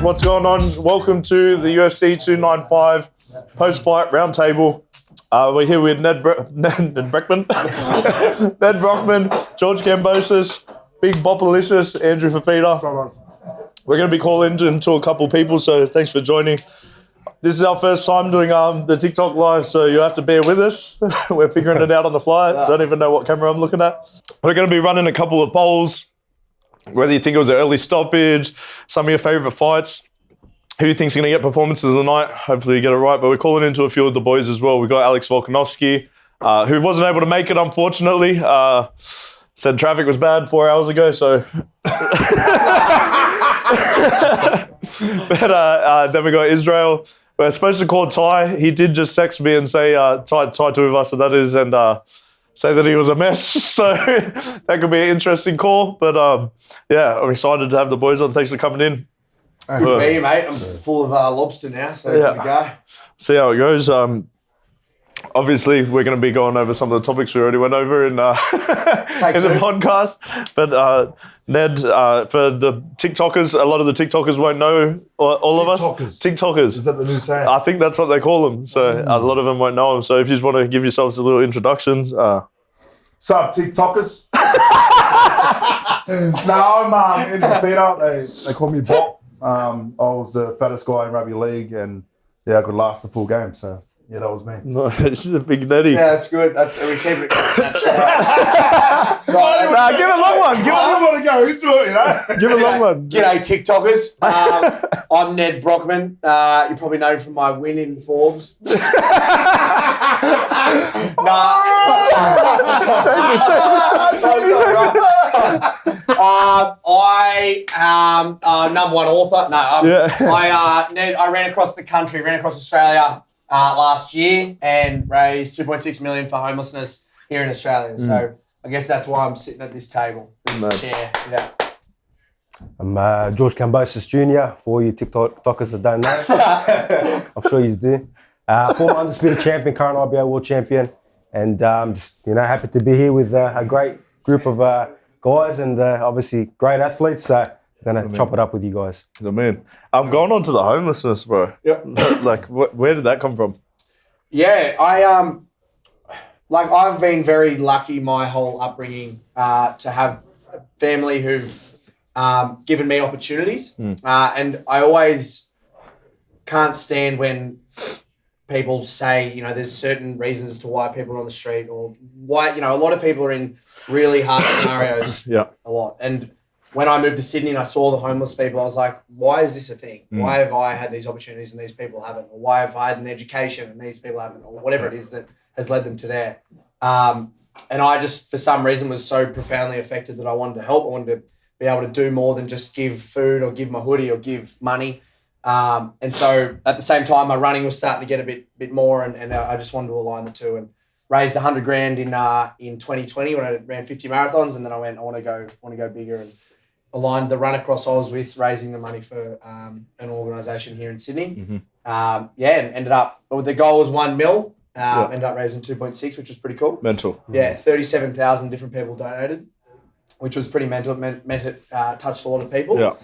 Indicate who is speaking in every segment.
Speaker 1: What's going on? Welcome to the UFC 295 post-fight roundtable. We're here with Ned Brockman, Ned Brockman, George Kambosos, Big Bopalicious, Andrew Fafita. We're going to be calling into a couple people, so thanks for joining. This is our first time doing the TikTok live, so you have to bear with us. We're figuring it out on the fly. Don't even know what camera I'm looking at. We're going to be running a couple of polls, whether you think it was an early stoppage, some of your favourite fights, who you think's going to get performances of the night. Hopefully you get it right, but we're calling into a few of the boys as well. We've got Alex Volkanovski, who wasn't able to make it, unfortunately. Said traffic was bad 4 hours ago, so... But then we got Israel. We're supposed to call Tai. He did just text me and say Tai Tuivasa, that is, and say that he was a mess. So that could be an interesting call. But yeah, I'm excited to have the boys on. Thanks for coming in.
Speaker 2: Good to be, mate. I'm full of lobster now, so here we go.
Speaker 1: See how it goes. Obviously, we're going to be going over some of the topics we already went over in the podcast. But Ned, for the TikTokers, a lot of the TikTokers won't know all of us. TikTokers.
Speaker 3: Is that the new saying?
Speaker 1: I think that's what they call them. So a lot of them won't know them. So if you just want to give yourselves a little introductions.
Speaker 3: Sup, TikTokers? No, I'm in the theatre. They call me Bop. I was the fattest guy in rugby league, and yeah, I could last the full game. So. Yeah, that was me.
Speaker 1: No, it's just a big netty.
Speaker 2: Yeah, that's good. We keep it. That's
Speaker 1: Nah, give it a long one.
Speaker 3: I don't want to go into it, you know.
Speaker 1: Give it a long one.
Speaker 2: G'day, TikTokers. I'm Ned Brockman. You probably know from my win in Forbes. I am number one author. Ned, I ran across the country, ran across Australia last year and raised 2.6 million for homelessness here in Australia. So I guess that's why I'm sitting at this table, this chair. Yeah.
Speaker 4: I'm George Kambosos Jr. for all you TikTokers that don't know. I'm sure you do. Former undisputed champion, current IBO world champion, and just happy to be here with a great group of guys and obviously great athletes. So I'm gonna chop it up with you guys.
Speaker 1: I mean, I'm going on to the homelessness, bro.
Speaker 2: Yep.
Speaker 1: Like, where did that come from?
Speaker 2: Yeah, I've been very lucky my whole upbringing to have a family who've given me opportunities, and I always can't stand when people say, there's certain reasons as to why people are on the street or why, a lot of people are in really hard scenarios.
Speaker 1: Yeah.
Speaker 2: A lot. And when I moved to Sydney and I saw the homeless people, I was like, why is this a thing? Why have I had these opportunities and these people haven't? Or why have I had an education and these people haven't? Or whatever it is that has led them to there. And I just, for some reason, was so profoundly affected that I wanted to help. I wanted to be able to do more than just give food or give my hoodie or give money. And so at the same time, my running was starting to get a bit more and I just wanted to align the two and raised $100,000 in 2020 when I ran 50 marathons. And then I went, I want to go bigger and aligned the run across Oz with raising the money for an organisation here in Sydney. And ended up, the goal was 1 mil, ended up raising 2.6, which was pretty cool.
Speaker 1: Mental.
Speaker 2: Yeah, 37,000 different people donated, which was pretty mental. It meant it touched a lot of people.
Speaker 1: Yeah.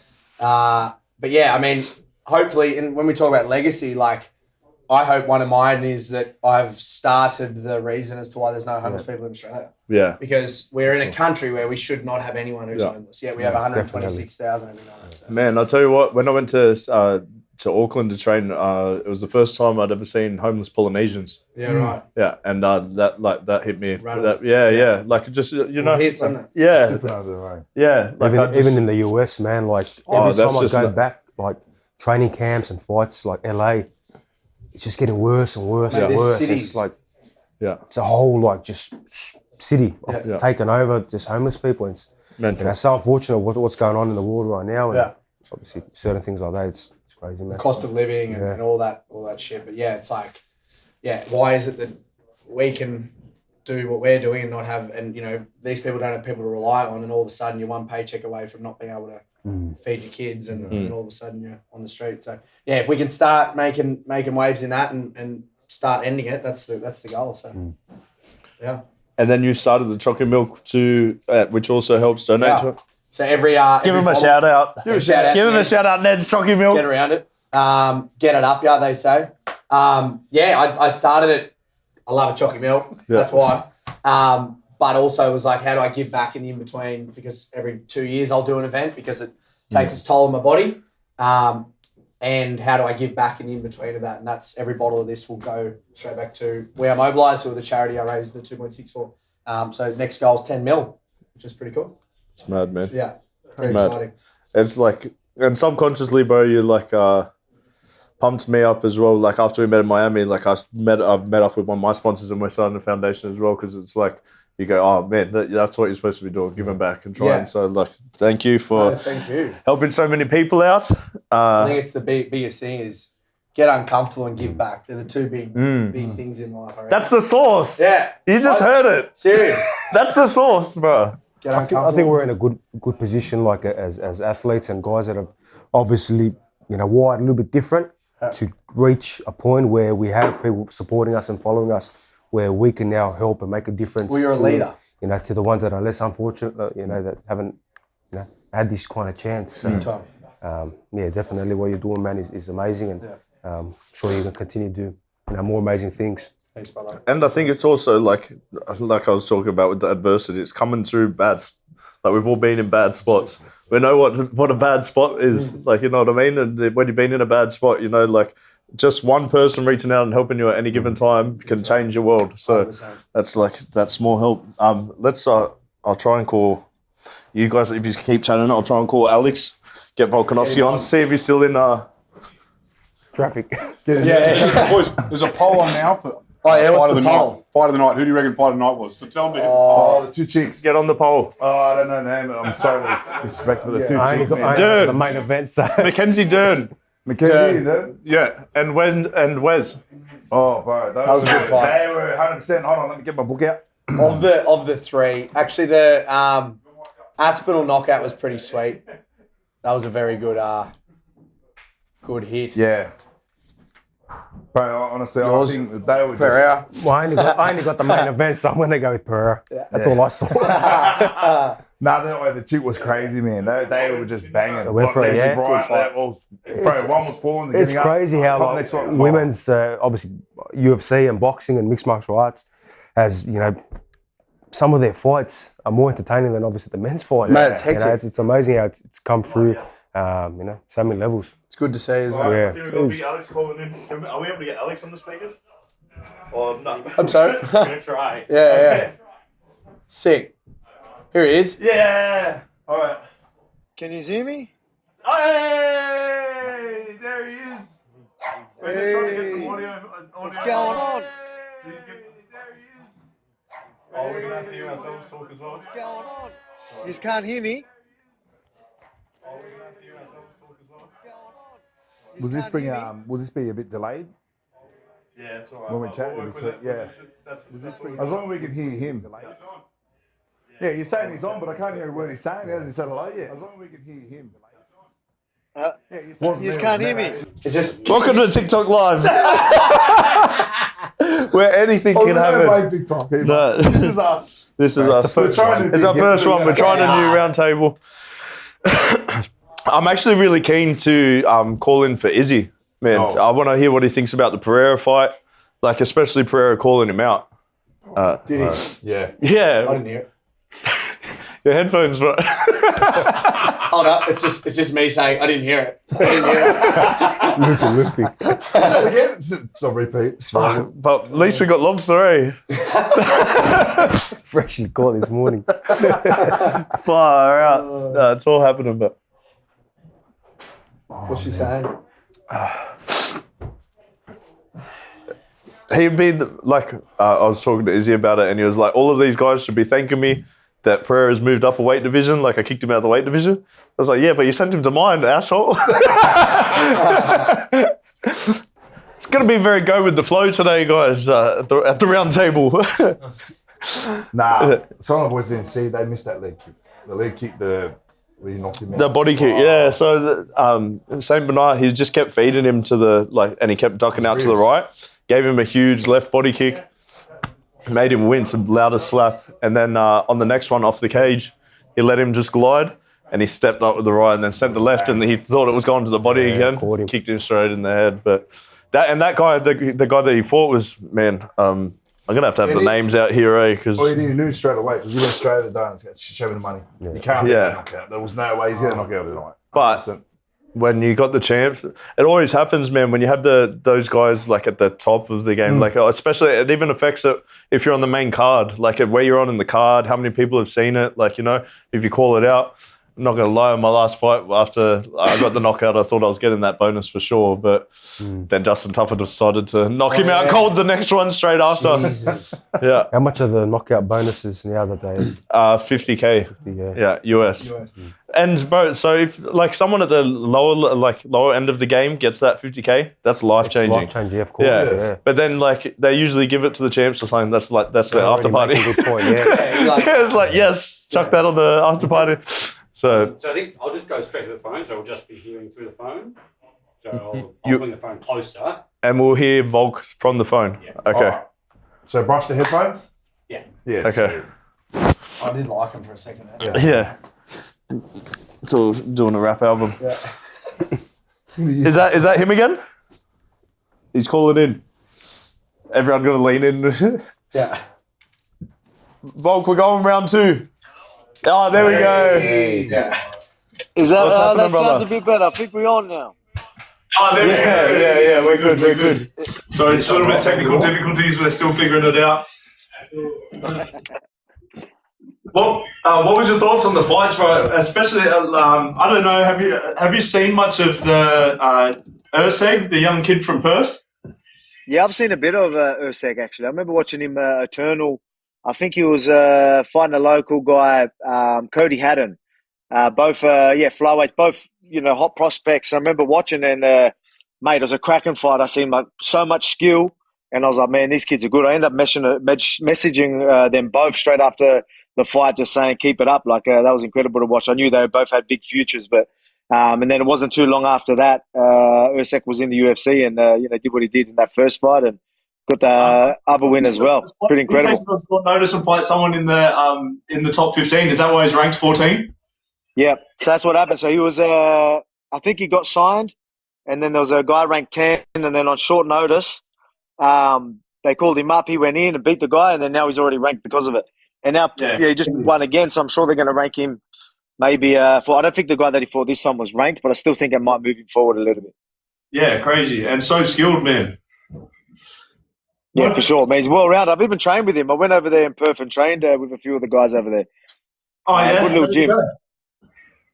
Speaker 2: But yeah, I mean, hopefully, and when we talk about legacy, like, I hope one of mine is that I've started the reason as to why there's no homeless people in Australia.
Speaker 1: Yeah.
Speaker 2: Because we're in a country where we should not have anyone who's homeless. Yet we have 126,000 every night. So.
Speaker 1: Man, I'll tell you what, when I went to Auckland to train, it was the first time I'd ever seen homeless Polynesians.
Speaker 2: Yeah, right.
Speaker 1: Yeah, and that hit me.
Speaker 2: Right.
Speaker 1: Yeah. Like, just,
Speaker 2: hits, doesn't it?
Speaker 1: Yeah.
Speaker 3: Different over the way.
Speaker 1: Yeah. Like
Speaker 4: even in the US, man, like every time I go back, like training camps and fights, like LA, it's just getting worse and worse and worse.
Speaker 2: Cities.
Speaker 4: It's like,
Speaker 1: it's
Speaker 4: a whole like just city taken over, just homeless people. It's so unfortunate what's going on in the world right now. And obviously certain things like that, it's crazy, man.
Speaker 2: Cost of living and all that shit. But yeah, it's like, why is it that we can do what we're doing and not have, and these people don't have people to rely on, and all of a sudden you're one paycheck away from not being able to feed your kids, and all of a sudden you're on the street. So yeah, if we can start making waves in that and start ending it, that's the goal. So yeah.
Speaker 1: And then you started the chocolate milk which also helps donate to it.
Speaker 2: So every
Speaker 1: Give him a shout out.
Speaker 2: Give a shout out.
Speaker 1: Give him a shout out, Ned's Chalky
Speaker 2: Get
Speaker 1: Milk.
Speaker 2: around it. Get it up, yeah, they say. I started it. I love a chalky milk.
Speaker 1: Yeah.
Speaker 2: That's why. But also was like, how do I give back in the in-between? Because every 2 years I'll do an event because it takes its toll on my body. And how do I give back in the in-between of that? And that's every bottle of this will go straight back to We Are Mobilised, who are the charity I raised the 2.6 for. So next goal is 10 mil, which is pretty cool.
Speaker 1: It's mad, man.
Speaker 2: Yeah, very
Speaker 1: Mad.
Speaker 2: exciting.
Speaker 1: It's like, and subconsciously, bro, you like pumped me up as well. Like after we met in Miami, like I've met up with one of my sponsors and we're starting the foundation as well because it's like you go, oh man, that's what you're supposed to be doing, giving back and trying.
Speaker 2: Yeah.
Speaker 1: So like, thank you for
Speaker 2: Thank you.
Speaker 1: helping so many people out.
Speaker 2: I think it's the biggest thing is get uncomfortable and give back. They're the two big things in life. I reckon.
Speaker 1: That's the sauce.
Speaker 2: Yeah.
Speaker 1: You just heard it.
Speaker 2: Serious.
Speaker 1: That's the sauce, bro.
Speaker 2: Get
Speaker 4: I
Speaker 2: uncomfortable.
Speaker 4: think we're in a good position, like as athletes and guys that have obviously wired a little bit different to reach a point where we have people supporting us and following us, where we can now help and make a difference.
Speaker 2: Well, you're a leader.
Speaker 4: To the ones that are less unfortunate, that haven't had this kind of chance. So, definitely what you're doing, man, is amazing, and sure you can continue to do more amazing things.
Speaker 2: Thanks, brother.
Speaker 1: And I think it's also like I was talking about with the adversity, it's coming through bad. Like we've all been in bad spots. We know what a bad spot is. Like, you know what I mean? And when you've been in a bad spot, like just one person reaching out and helping you at any given time can change your world. So
Speaker 2: 100%.
Speaker 1: that's small help. I'll try and call you guys, if you keep chatting, I'll try and call Alex, get Volkanovski on, see if he's still in
Speaker 4: Traffic.
Speaker 2: Yeah.
Speaker 5: Boys, there's a poll on now for
Speaker 2: What's the poll?
Speaker 5: night. Fight of the night. Who do you reckon fight of the night was? So tell me.
Speaker 3: Oh, the two chicks.
Speaker 1: get on the pole.
Speaker 3: Oh, I don't know the name. I'm sorry to disrespect, but the two
Speaker 4: I only
Speaker 3: chicks.
Speaker 4: got
Speaker 3: Man.
Speaker 1: Dude.
Speaker 4: the main event, so
Speaker 1: Mackenzie Dern.
Speaker 3: Mackenzie, you know?
Speaker 1: Yeah. And Wes.
Speaker 3: Oh, bro.
Speaker 2: That was a good fight.
Speaker 3: They were 100%. Hold on, let me get my book out.
Speaker 2: Of the three, actually the Aspinall knockout was pretty sweet. That was a very good hit.
Speaker 3: Yeah. Bro, honestly, I think they were just...
Speaker 2: Pereira.
Speaker 4: well, I only got the main event, so I'm going to go with Pereira. That's all I saw.
Speaker 3: Nah, that way the chick was crazy, man. They were just banging.
Speaker 4: They went for it, yeah.
Speaker 3: Bro, one was falling.
Speaker 4: It's crazy how
Speaker 3: Up
Speaker 4: like,
Speaker 3: next one.
Speaker 4: women's, obviously, UFC and boxing and mixed martial arts has, some of their fights are more entertaining than obviously the men's fight.
Speaker 2: Man, it's hectic.
Speaker 4: It's amazing how it's come through, so many levels.
Speaker 2: It's good to see, isn't it?
Speaker 4: Yeah.
Speaker 1: We've got Big Alex calling in. Are we able to get Alex on the speakers? Or no?
Speaker 2: I'm sorry.
Speaker 1: We're gonna try.
Speaker 2: Yeah. Sick. Here he is.
Speaker 1: Yeah. All right.
Speaker 6: Can you see me?
Speaker 1: Hey, there he is. We're just trying to get some audio.
Speaker 6: What's going on?
Speaker 1: There he is. Oh, we're gonna have to hear ourselves talk as well.
Speaker 6: What's going on? You just can't hear me?
Speaker 3: Will this be a bit delayed
Speaker 1: Yeah, it's all right.
Speaker 3: when we chat? Yeah. As long as we can hear him. Yeah, you're saying he's on, but I can't hear a word he's saying. He hasn't said hello yet. As long as we can hear him.
Speaker 6: You just can't hear me.
Speaker 2: It just
Speaker 1: Welcome to TikTok Live, where anything
Speaker 3: Oh,
Speaker 1: can
Speaker 3: we don't
Speaker 1: happen.
Speaker 3: make TikTok either.
Speaker 1: No.
Speaker 3: This is us.
Speaker 1: This is us.
Speaker 3: We're trying to
Speaker 1: It's our
Speaker 3: get
Speaker 1: first
Speaker 3: through
Speaker 1: one.
Speaker 3: that.
Speaker 1: We're trying a new round table. I'm actually really keen to call in for Izzy. Man,
Speaker 3: Oh.
Speaker 1: I want to hear what he thinks about the Pereira fight, like especially Pereira calling him out.
Speaker 2: did he?
Speaker 3: Yeah.
Speaker 2: I
Speaker 1: Yeah,
Speaker 2: didn't hear it.
Speaker 1: your headphones, bro.
Speaker 2: Hold up. It's just me saying I didn't hear it. I didn't hear it.
Speaker 3: Again, it's a repeat.
Speaker 1: But at least we got lobster, eh?
Speaker 4: Freshly caught this morning.
Speaker 1: Far out. No, it's all happening, but
Speaker 2: What's she saying?
Speaker 1: he'd been like, I was talking to Izzy about it, and he was like, all of these guys should be thanking me that Pereira's moved up a weight division. Like, I kicked him out of the weight division. I was like, yeah, but you sent him to mine, asshole. It's going to be very go with the flow today, guys, at the round table.
Speaker 3: Nah, some of the boys didn't see. They missed that leg kick. The leg kick, where he knocked him out.
Speaker 1: The body kick, yeah. So Saint Bernard, he just kept feeding him to the and he kept ducking out to the right. Gave him a huge left body kick, made him wince, the loudest slap, and then on the next one off the cage, he let him just glide, and he stepped up with the right and then sent the left, and he thought it was going to the body again.
Speaker 4: caught him.
Speaker 1: Kicked him straight in the head. But that guy, the guy that he fought was, man, I'm going to have the names out here, because...
Speaker 3: Well, you knew straight away because he went straight at the dance. Show me the money.
Speaker 4: Yeah.
Speaker 3: You can't
Speaker 1: Yeah.
Speaker 3: knock out. There was no way he's going to knock out tonight.
Speaker 1: But
Speaker 3: 100%.
Speaker 1: when you got the champs, it always happens, man. When you have those guys like at the top of the game, like especially it even affects it if you're on the main card, like where you're on in the card, how many people have seen it, like, you know, if you call it out. I'm not going to lie, in my last fight, after I got the knockout, I thought I was getting that bonus for sure, but then Justin Tuffer decided to knock him out cold the next one straight after.
Speaker 2: Jesus.
Speaker 1: Yeah.
Speaker 4: How much are the knockout bonuses the other day?
Speaker 1: 50K. Yeah, US. And bro, so if like someone at the lower end of the game gets that 50K, that's life changing.
Speaker 4: Life changing, of course.
Speaker 1: Yeah.
Speaker 4: Yeah.
Speaker 1: But then like they usually give it to the champs or something. That's the after
Speaker 4: Already
Speaker 1: party.
Speaker 4: making a good point, yeah.
Speaker 1: It's like, yes, chuck that on the after party. So
Speaker 7: I think I'll just go straight to the phone, so I'll just be hearing through the phone. So I'll bring the phone closer.
Speaker 1: and we'll hear Volk from the phone.
Speaker 7: Yeah.
Speaker 1: Okay.
Speaker 3: Alright. So brush the headphones?
Speaker 7: Yeah.
Speaker 3: Yes.
Speaker 1: Okay.
Speaker 2: I did like him for a second there.
Speaker 3: Yeah.
Speaker 1: Yeah. So doing a rap album.
Speaker 2: Yeah.
Speaker 1: Is that him again? He's calling in. Everyone got to lean in.
Speaker 2: Yeah.
Speaker 1: Volk, we're going round 2. Oh, there we go.
Speaker 2: Yeah.
Speaker 6: Is that,
Speaker 1: What's happening,
Speaker 6: that sounds
Speaker 1: brother?
Speaker 6: a bit better. I think we're on now.
Speaker 1: Oh, there we go. Yeah, we're good. Sorry, it's a little bit technical difficulties. We're still figuring it out. Well, what was your thoughts on the fights, bro? Especially, I don't know. Have you seen much of the Urseg, the young kid from Perth?
Speaker 6: Yeah, I've seen a bit of Ursek, actually. I remember watching him Eternal. I think he was fighting a local guy, Cody Haddon. Both, flyweights, both, hot prospects. I remember watching and, mate, it was a cracking fight. I seen so much skill, and I was like, man, these kids are good. I ended up messaging them both straight after the fight, just saying, keep it up. Like, that was incredible to watch. I knew they both had big futures, but and then it wasn't too long after that, Ursek was in the UFC and, did what he did in that first fight and got the other win as well. Pretty incredible.
Speaker 1: He takes on short notice and fight someone in the top 15. Is that why he's ranked 14?
Speaker 6: Yeah, so that's what happened. So he was, I think he got signed, and then there was a guy ranked 10, and then on short notice, they called him up. He went in and beat the guy, and then now he's already ranked because of it. And now he just won again, so I'm sure they're going to rank him maybe I don't think the guy that he fought this time was ranked, but I still think it might move him forward a little bit.
Speaker 1: Yeah, crazy. And so skilled, man.
Speaker 6: Yeah, for sure. Man, he's well-rounded. I've even trained with him. I went over there in Perth and trained with a few of the guys over there.
Speaker 1: Oh, yeah?
Speaker 6: Good little gym.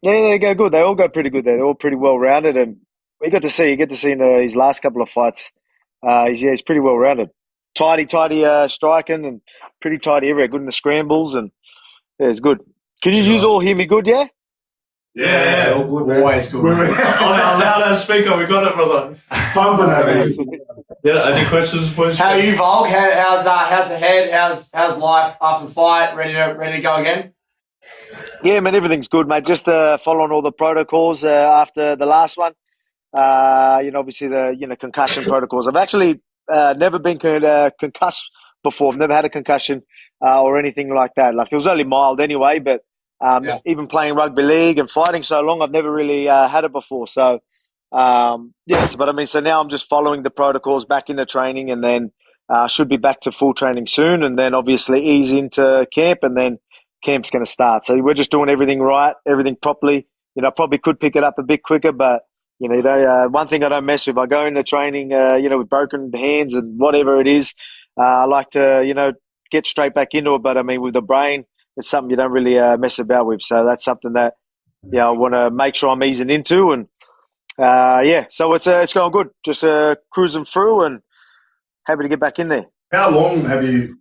Speaker 6: Yeah, they go good. They all go pretty good there. They're all pretty well-rounded, and you get to see in his last couple of fights. He's pretty well-rounded. Tidy striking and pretty tidy everywhere. Good in the scrambles, and yeah, it's good. Can you use all hear me good, yeah?
Speaker 1: Yeah, all good, man. Always good. On our loud speaker, we got it, brother.
Speaker 3: Bumping over.
Speaker 1: Yeah, any questions, please?
Speaker 2: How are you, Volk? How's the head? How's life after the fight? Ready to go again?
Speaker 6: Yeah, man, everything's good, mate. Just following all the protocols after the last one. Obviously the concussion protocols. I've actually never been concussed before. I've never had a concussion or anything like that. Like, it was only mild anyway, but even playing rugby league and fighting so long, I've never really had it before. So, but I mean, so now I'm just following the protocols back into training, and then should be back to full training soon, and then obviously ease into camp, and then camp's going to start. So we're just doing everything right, everything properly. Probably could pick it up a bit quicker, but one thing I don't mess with, I go into training, with broken hands and whatever it is. I like to, get straight back into it. But I mean, with the brain, it's something you don't really mess about with. So that's something that, I want to make sure I'm easing into. And so it's going good. Just cruising through and happy to get back in there.
Speaker 3: How long have you,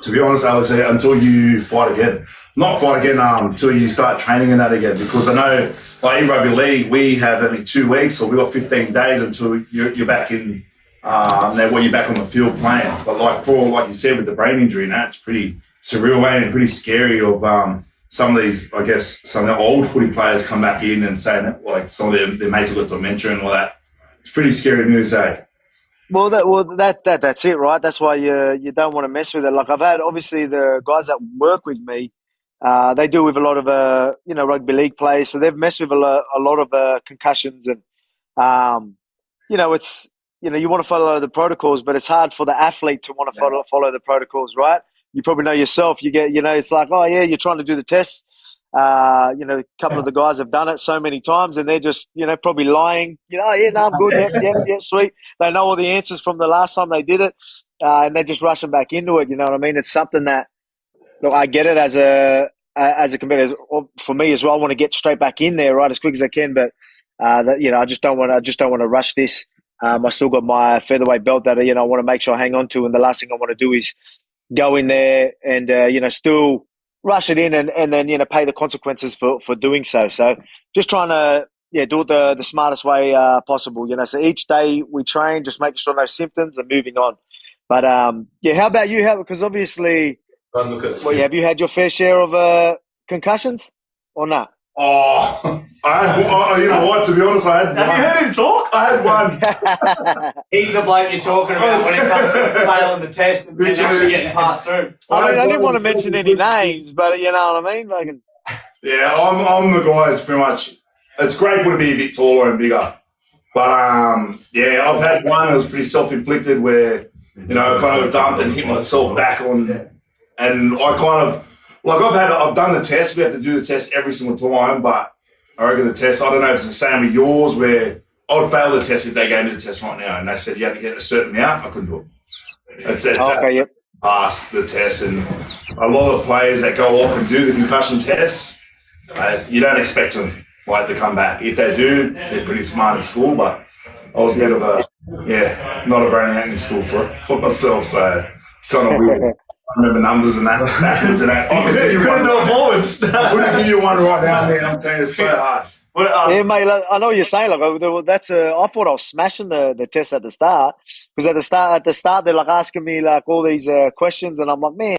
Speaker 3: to be honest, Alex, until you fight again? Not fight again, until you start training in that again? Because I know, like in rugby league, we have only 2 weeks, or we got 15 days until you're back in. You're back on the field playing. But like you said, with the brain injury, and that's pretty surreal, man, and pretty scary. Of some of these, I guess, some of the old footy players come back in and saying that, like, some of their mates have got dementia and all that. It's pretty scary news, eh?
Speaker 6: Well, that's it, right? That's why you don't want to mess with it. Like, I've had, obviously, the guys that work with me, they deal with a lot of rugby league players, so they've messed with a lot of concussions, and it's you want to follow the protocols, but it's hard for the athlete to want to follow the protocols, right? You probably know yourself. You get it's like, oh yeah, you're trying to do the tests. A couple of the guys have done it so many times, and they're just probably lying. Oh yeah, no, I'm good. Yep, sweet. They know all the answers from the last time they did it, and they're just rushing back into it. You know what I mean? It's something that. Look, I get it as a competitor. For me as well, I want to get straight back in there, right, as quick as I can. But I just don't want to rush this. I still got my featherweight belt that I want to make sure I hang on to, and the last thing I want to do is go in there and still rush it in and then pay the consequences for doing so. So just trying to do it the smartest way possible. So each day we train, just making sure no symptoms and moving on. But how about you? Because obviously. Have you had your fair share of concussions or not?
Speaker 3: Oh, you know what? To be honest, I had one.
Speaker 1: Have you heard him talk?
Speaker 3: I had one.
Speaker 2: He's the bloke you're talking about when it comes to failing the test and actually getting passed through.
Speaker 6: I didn't want to mention any names, but you know what I mean?
Speaker 3: Yeah, I'm the guy that's pretty much... It's grateful to be a bit taller and bigger. But, I've had one that was pretty self-inflicted where, I kind of dumped and hit myself back on... And I kind of, I've done the test. We have to do the test every single time, but I reckon the test, I don't know if it's the same with yours, where I would fail the test if they gave me the test right now and they said you had to get a certain amount. I couldn't do it. Passed the test, and a lot of players that go off and do the concussion tests, you don't expect them to come back. If they do, they're pretty smart in school, but I was a bit of not a brainy in school for myself, so it's kind of weird. I remember numbers and that backwards and that.
Speaker 1: You couldn't do it forwards.
Speaker 3: I couldn't give you one right now, man. I'm telling you, it's so hard.
Speaker 6: Yeah, mate. I know what you're saying. I thought I was smashing the test at the start, because at the start they're like asking me like all these questions, and I'm like, man.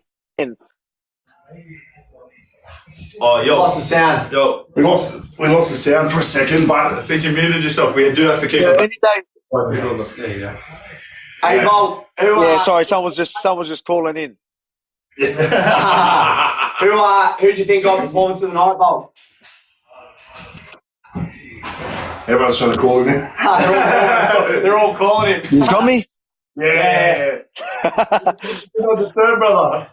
Speaker 1: Oh, yo,
Speaker 2: Lost the sound.
Speaker 1: Yo,
Speaker 3: we lost the sound for a second, but
Speaker 1: I think you muted yourself. We do have to keep
Speaker 6: it. Any day.
Speaker 1: There you go.
Speaker 2: Hey, Vol,
Speaker 6: sorry, someone's just calling in.
Speaker 2: who do you think got performance of the night, Vol?
Speaker 3: everyone's trying to call him in.
Speaker 2: They're all calling him.
Speaker 6: He's got me?
Speaker 3: Yeah.
Speaker 1: The third brother.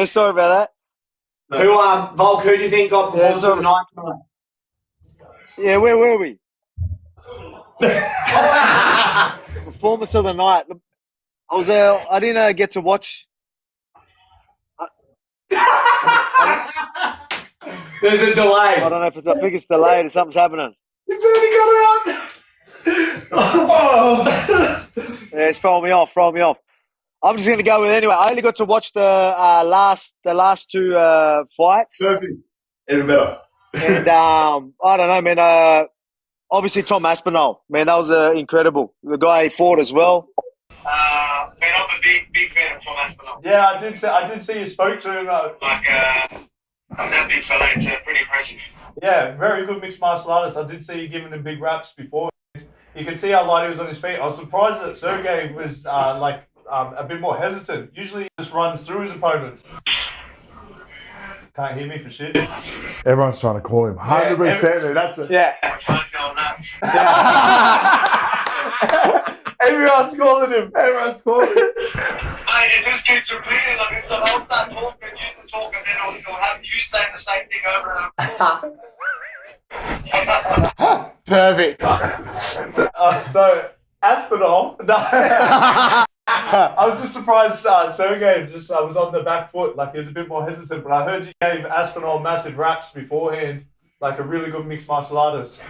Speaker 6: Sorry about
Speaker 2: Who, Volk, who do you think got performance of the night tonight?
Speaker 6: that. Yeah, where were we? Performance of the night. I didn't get to watch.
Speaker 2: There's a delay.
Speaker 6: I don't know I think it's delayed or something's happening.
Speaker 2: Is that coming out?
Speaker 6: Yeah, it's throwing me off. I'm just going to go with it anyway. I only got to watch the last two fights.
Speaker 3: Perfect. Even better.
Speaker 6: And I don't know, man. Obviously, Tom Aspinall, man, that was incredible. The guy he fought as well. Man, I'm a big fan of Tom Aspinall.
Speaker 1: Yeah, I did see you spoke to him.
Speaker 6: I'm that big fella. It's pretty impressive.
Speaker 1: Yeah, very good mixed martial artist. I did see you giving him big raps before. You can see how light he was on his feet. I was surprised that Sergey was a bit more hesitant. Usually he just runs through his opponents. Can't hear me for shit.
Speaker 5: Everyone's trying to call him. 100%. That's it.
Speaker 1: Yeah.
Speaker 6: Everyone's going nuts.
Speaker 1: Everyone's calling him.
Speaker 6: Mate, it just keeps repeating. Like, so I'll start talking, you can talk, and then I'll have you saying the same thing over and over.
Speaker 2: Perfect.
Speaker 1: So Aspinall. I was just surprised Sergey was on the back foot. Like, he was a bit more hesitant. But I heard you gave Aspinall massive raps beforehand. Like a really good mixed martial artist.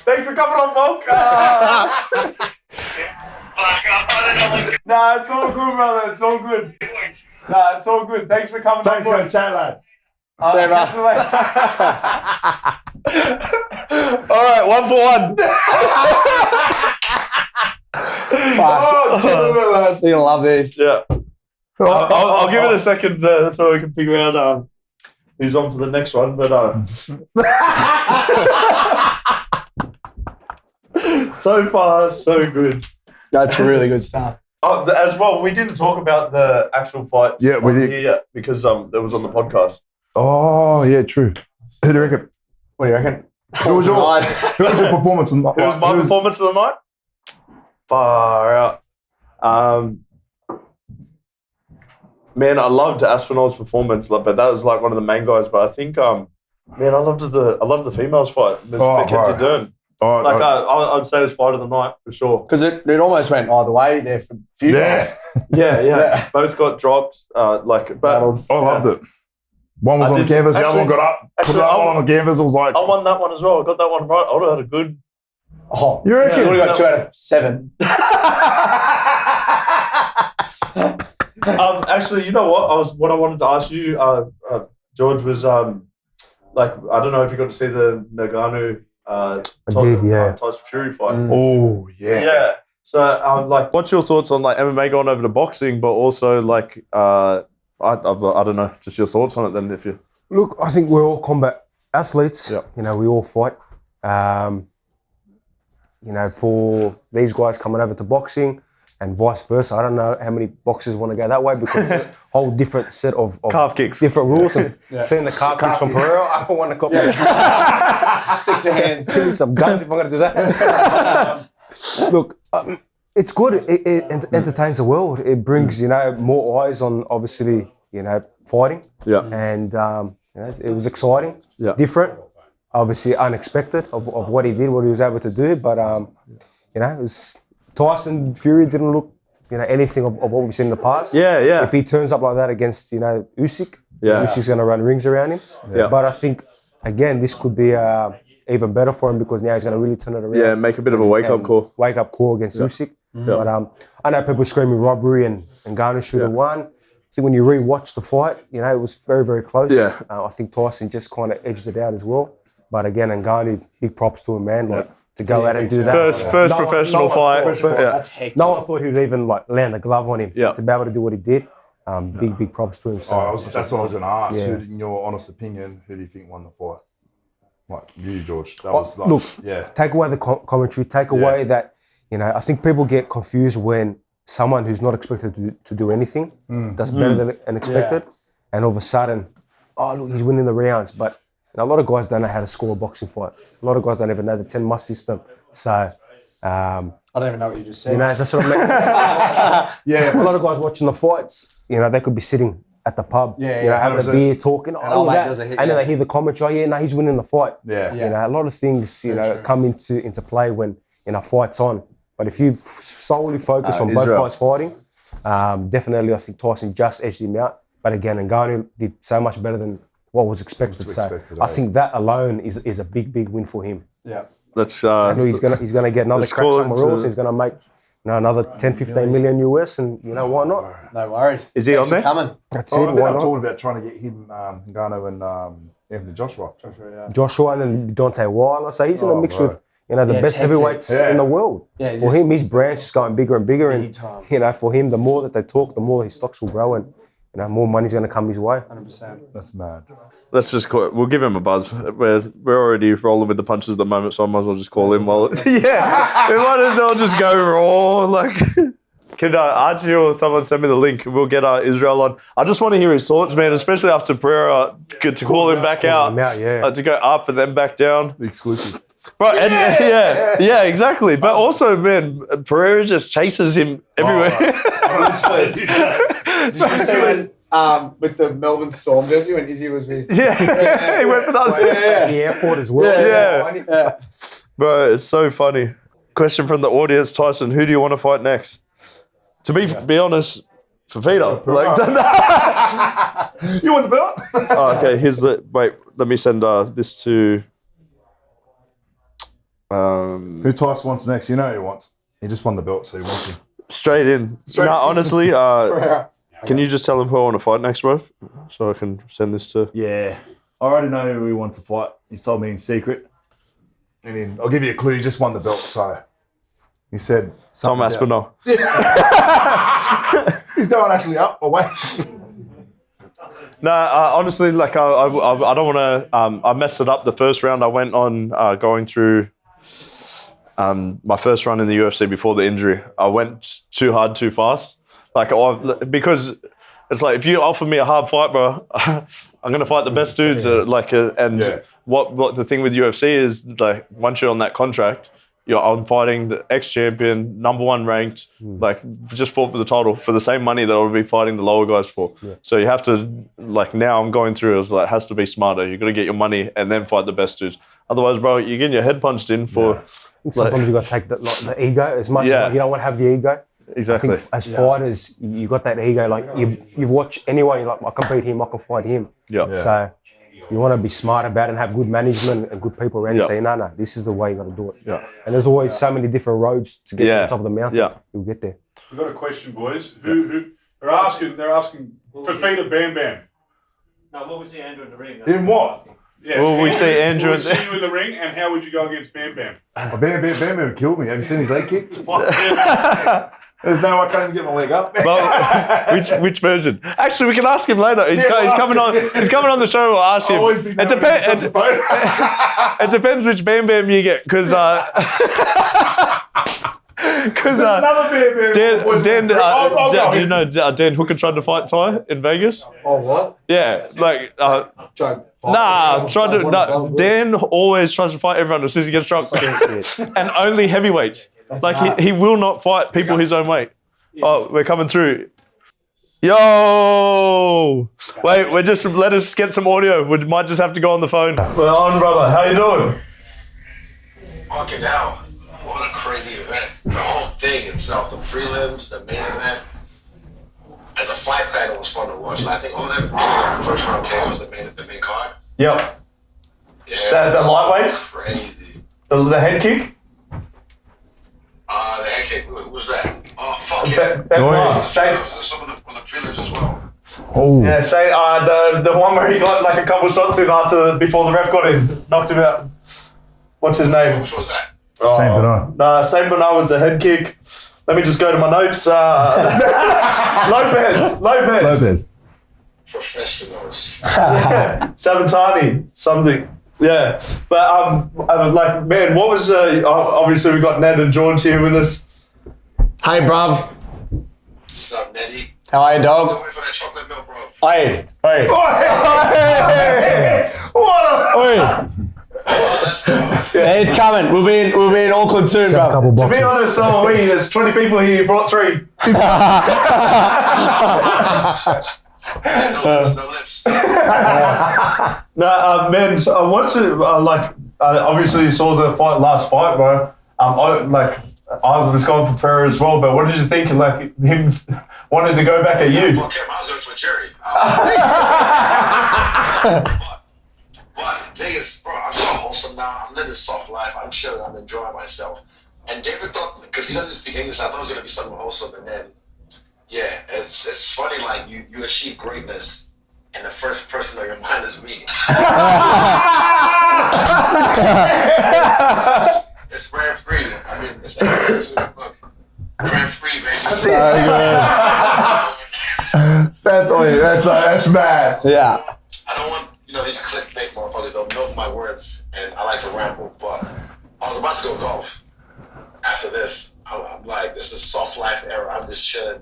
Speaker 1: Thanks for coming on, Volk. Nah, it's all good, brother. It's all good. Nah, it's all good. Thanks for coming on, boys.
Speaker 5: Chat, lad.
Speaker 1: All right, 1 for 1.
Speaker 2: Oh, you're gonna love this.
Speaker 1: Yeah. I'll give it a second so we can figure out who's on for the next one. But so far, so good.
Speaker 2: That's really good stuff.
Speaker 1: As well, we didn't talk about the actual fight.
Speaker 5: Yeah, we did.
Speaker 1: Yet because it was on the podcast.
Speaker 5: Oh, yeah, true. Who do you reckon?
Speaker 2: What do you reckon?
Speaker 5: Who was your performance?
Speaker 1: It was my performance of the night. Far out. Man, I loved Aspinall's performance, but that was like one of the main guys. But I think, man, I loved the females fight. Mackenzie Dern. I'd say it was fight of the night for sure.
Speaker 2: Because it almost went either way there for a few times.
Speaker 1: Yeah. Both got dropped.
Speaker 5: I loved it. One was on the canvas, the other one got up. Put that one on the canvas. I was like,
Speaker 1: I won that one as well. I got that one right. I would have had a good.
Speaker 2: Oh,
Speaker 5: you reckon?
Speaker 2: You would have got 2 out of 7.
Speaker 1: Actually, you know what? I wanted to ask you, George, was I don't know if you got to see the Nagano Tyson Fury fight.
Speaker 5: Oh yeah.
Speaker 1: Yeah. So what's your thoughts on like MMA going over to boxing, but also like I don't know, just your thoughts on it then if you
Speaker 4: Look, I think we're all combat athletes.
Speaker 1: Yeah.
Speaker 4: You know, we all fight. You know, for these guys coming over to boxing and vice versa, I don't know how many boxers want to go that way because it's a whole different set of
Speaker 1: calf kicks,
Speaker 4: different rules. And seeing the calf kicks from Pereira, I don't want to copy
Speaker 2: Stick to hands.
Speaker 4: Give me some guns if I'm going to do that. Look, it's good. It entertains the world. It brings, more eyes on, obviously, fighting.
Speaker 1: Yeah.
Speaker 4: And, it was exciting, different, obviously unexpected of what he did, what he was able to do. But, it was Tyson Fury didn't look, anything of what we've seen in the past.
Speaker 1: Yeah.
Speaker 4: If he turns up like that against, Usyk,
Speaker 1: Yeah.
Speaker 4: Usyk's going to run rings around him.
Speaker 1: Yeah.
Speaker 4: But I think, again, this could be even better for him because now he's going to really turn it around.
Speaker 1: Yeah, make a bit of a wake-up call.
Speaker 4: Wake-up call against Usyk. But I know people screaming robbery and Garner should have won. I think when you re-watch the fight, it was very, very close.
Speaker 1: Yeah.
Speaker 4: I think Tyson just kind of edged it out as well. But again, Ngannou, big props to him, man. To go out and do that.
Speaker 1: First professional fight.
Speaker 2: That's hectic.
Speaker 4: No one thought he'd even land a glove on him to be able to do what he did. Big props to him. So
Speaker 5: that's what I was going to ask.
Speaker 4: Yeah.
Speaker 5: In your honest opinion, who do you think won the fight? Like you, George. That was like,
Speaker 4: look, take away the commentary, take away that, I think people get confused when someone who's not expected to do anything does better than expected. And all of a sudden, look, he's winning the rounds. But a lot of guys don't know how to score a boxing fight. A lot of guys don't even know the 10 must system. So,
Speaker 2: I don't even know what you just said.
Speaker 4: That's what I mean. A lot of guys watching the fights, they could be sitting at the pub, having a beer, talking, all that. And then they hear the commentary, he's winning the fight. A lot of things, come into play when, fight's on. But if you solely focus on both guys fighting, definitely I think Tyson just edged him out. But again, Ngannou did so much better than what was expected. I think that alone is a big win for him.
Speaker 2: Yeah.
Speaker 1: Let's.
Speaker 4: I know he's gonna get another crack somewhere else. He's gonna make another 10-15 million US, and why not?
Speaker 2: No worries.
Speaker 1: Is he on there?
Speaker 2: Coming.
Speaker 4: That's it.
Speaker 5: I'm
Speaker 4: Why not?
Speaker 5: talking about trying to get him, Ngannou and Anthony Joshua.
Speaker 4: Joshua and then Deontay Wilder. So he's in a mix with the best
Speaker 2: it's
Speaker 4: heavyweights in the world.
Speaker 2: Yeah,
Speaker 4: for him, his branch is going bigger and bigger, and for him, the more that they talk, the more his stocks will grow, and more money's going to come his way.
Speaker 2: 100%.
Speaker 5: That's mad.
Speaker 1: Let's just we'll give him a buzz. We're already rolling with the punches at the moment, so I might as well just call him while. We might as well just go raw. Like, can Archie or someone send me the link? We'll get Israel on. I just want to hear his thoughts, man, especially after Pereira. Good to call him back out. To go up and then back down.
Speaker 5: Exclusive.
Speaker 1: Right, and yeah, exactly. But also, man, Pereira just chases him everywhere.
Speaker 2: Did you see when with the Melbourne Storm jersey when Izzy was with?
Speaker 1: He went for that.
Speaker 4: The airport as well.
Speaker 1: Yeah. Bro, it's so funny. Question from the audience, Tyson, who do you want to fight next? To be honest, Fafita.
Speaker 5: You want the belt?
Speaker 1: Okay, wait, let me send this to...
Speaker 5: Who Tyson wants next? You know who he wants. He just won the belt, so he wants him.
Speaker 1: Straight in. Honestly, can you just tell him who I want to fight next, bro? So I can send this to...
Speaker 5: Yeah. I already know who he wants to fight. He's told me in secret. And then I'll give you a clue. He just won the belt, so... He said...
Speaker 1: Tom Aspinall.
Speaker 5: He's going actually up, away.
Speaker 1: No, honestly, like I don't want to... I messed it up the first round. I went on going through... my first run in the UFC before the injury, I went too hard, too fast. Because it's like, if you offer me a hard fight, bro, I'm gonna fight the best dudes. What the thing with UFC is, like, once you're on that contract, I'm fighting the ex-champion, number 1 ranked, like, just fought for the title for the same money that I would be fighting the lower guys for. Yeah. So you have to, like, now I'm going through, it's like, it has to be smarter. You got to get your money and then fight the best dudes. Otherwise, bro, you're getting your head punched in for.
Speaker 4: Sometimes you got to take the ego as much as you don't want to have the ego.
Speaker 1: Exactly.
Speaker 4: I think as fighters, you got that ego. Like you watch anyone, you're like, I can beat him, I can fight him.
Speaker 1: Yeah.
Speaker 4: So you want to be smart about it and have good management and good people around you saying, no, this is the way you got to do it.
Speaker 1: Yeah.
Speaker 4: And there's always so many different roads to get to the top of the mountain. Yeah. You'll get there.
Speaker 5: We've got a question, boys. Who they're asking Fafita Bam Bam.
Speaker 7: No, what was the Andrew in the ring?
Speaker 5: In what?
Speaker 1: Yeah. Well, we see Andrew.
Speaker 5: Will we see you in the ring, and how would you go against Bam Bam?
Speaker 3: Oh, Bam Bam killed me. Have you seen his leg kicks? There's no way I can't even get my leg up.
Speaker 1: Well, which version? Actually, we can ask him later. He's coming on. He's coming on the show. We'll ask him. It depends which Bam Bam you get, because
Speaker 3: another Bam Bam.
Speaker 1: do you know Dan Hooker tried to fight Tai in Vegas?
Speaker 2: Oh, what?
Speaker 1: Yeah, like. Dan always tries to fight everyone as soon as he gets drunk, and only heavyweights. Like, he will not fight people his own weight. Oh, we're coming through. Yo! Wait, let us get some audio. We might just have to go on the phone. We're on, brother. How you doing?
Speaker 8: Fucking hell. What a crazy event. The whole thing itself, the prelims, the main event. As a fight fan, it was fun to watch. I think all of them, the first round KOs, the main card.
Speaker 1: Yep.
Speaker 8: Yeah.
Speaker 1: The lightweights?
Speaker 8: Crazy.
Speaker 1: The head kick?
Speaker 8: The head kick, who was that? Oh, fuck some of the prelims as well.
Speaker 1: Oh. Yeah, the one where he got like a couple shots in before the ref got in, knocked him out. What's his name?
Speaker 8: Which was that?
Speaker 3: Saint Bernard.
Speaker 1: No, Saint Bernard was the head kick. Let me just go to my notes. Lopez.
Speaker 8: Professionals.
Speaker 1: Sabatani, something. Yeah, but like, man, what was obviously we got Ned and George here with us.
Speaker 2: Hey, bruv.
Speaker 8: What's up, Nettie?
Speaker 2: How are you, dog?
Speaker 8: Still waiting for that chocolate milk, bro.
Speaker 1: Hey.
Speaker 2: Oi.
Speaker 8: Oh, let's go.
Speaker 2: Hey, it's coming. We'll be in Auckland soon, bro.
Speaker 1: To be honest, so are we. There's 20 people here. You brought 3.
Speaker 8: No lips.
Speaker 1: Man. So what's it like? Obviously, you saw the last fight, bro. I was going for prayer as well, but what did you think of like him wanting to go back at you?
Speaker 8: Fuck him. I was going for Jerry. But the thing is, bro, I'm so wholesome now. I'm living a soft life. I'm chilling. I'm enjoying myself. And David thought, because he doesn't speak English, I thought it was going to be something wholesome. And then, yeah, it's funny, like, you achieve greatness, and the first person on your mind is me. It's brand free. I mean, it's like book. Brand free, baby.
Speaker 3: So good. That's mad.
Speaker 2: Yeah.
Speaker 8: I don't want, these clickbait motherfuckers, they'll milk my words, and I like to ramble, but I was about to go golf. After this, I'm like, this is soft life era, I'm just chilling.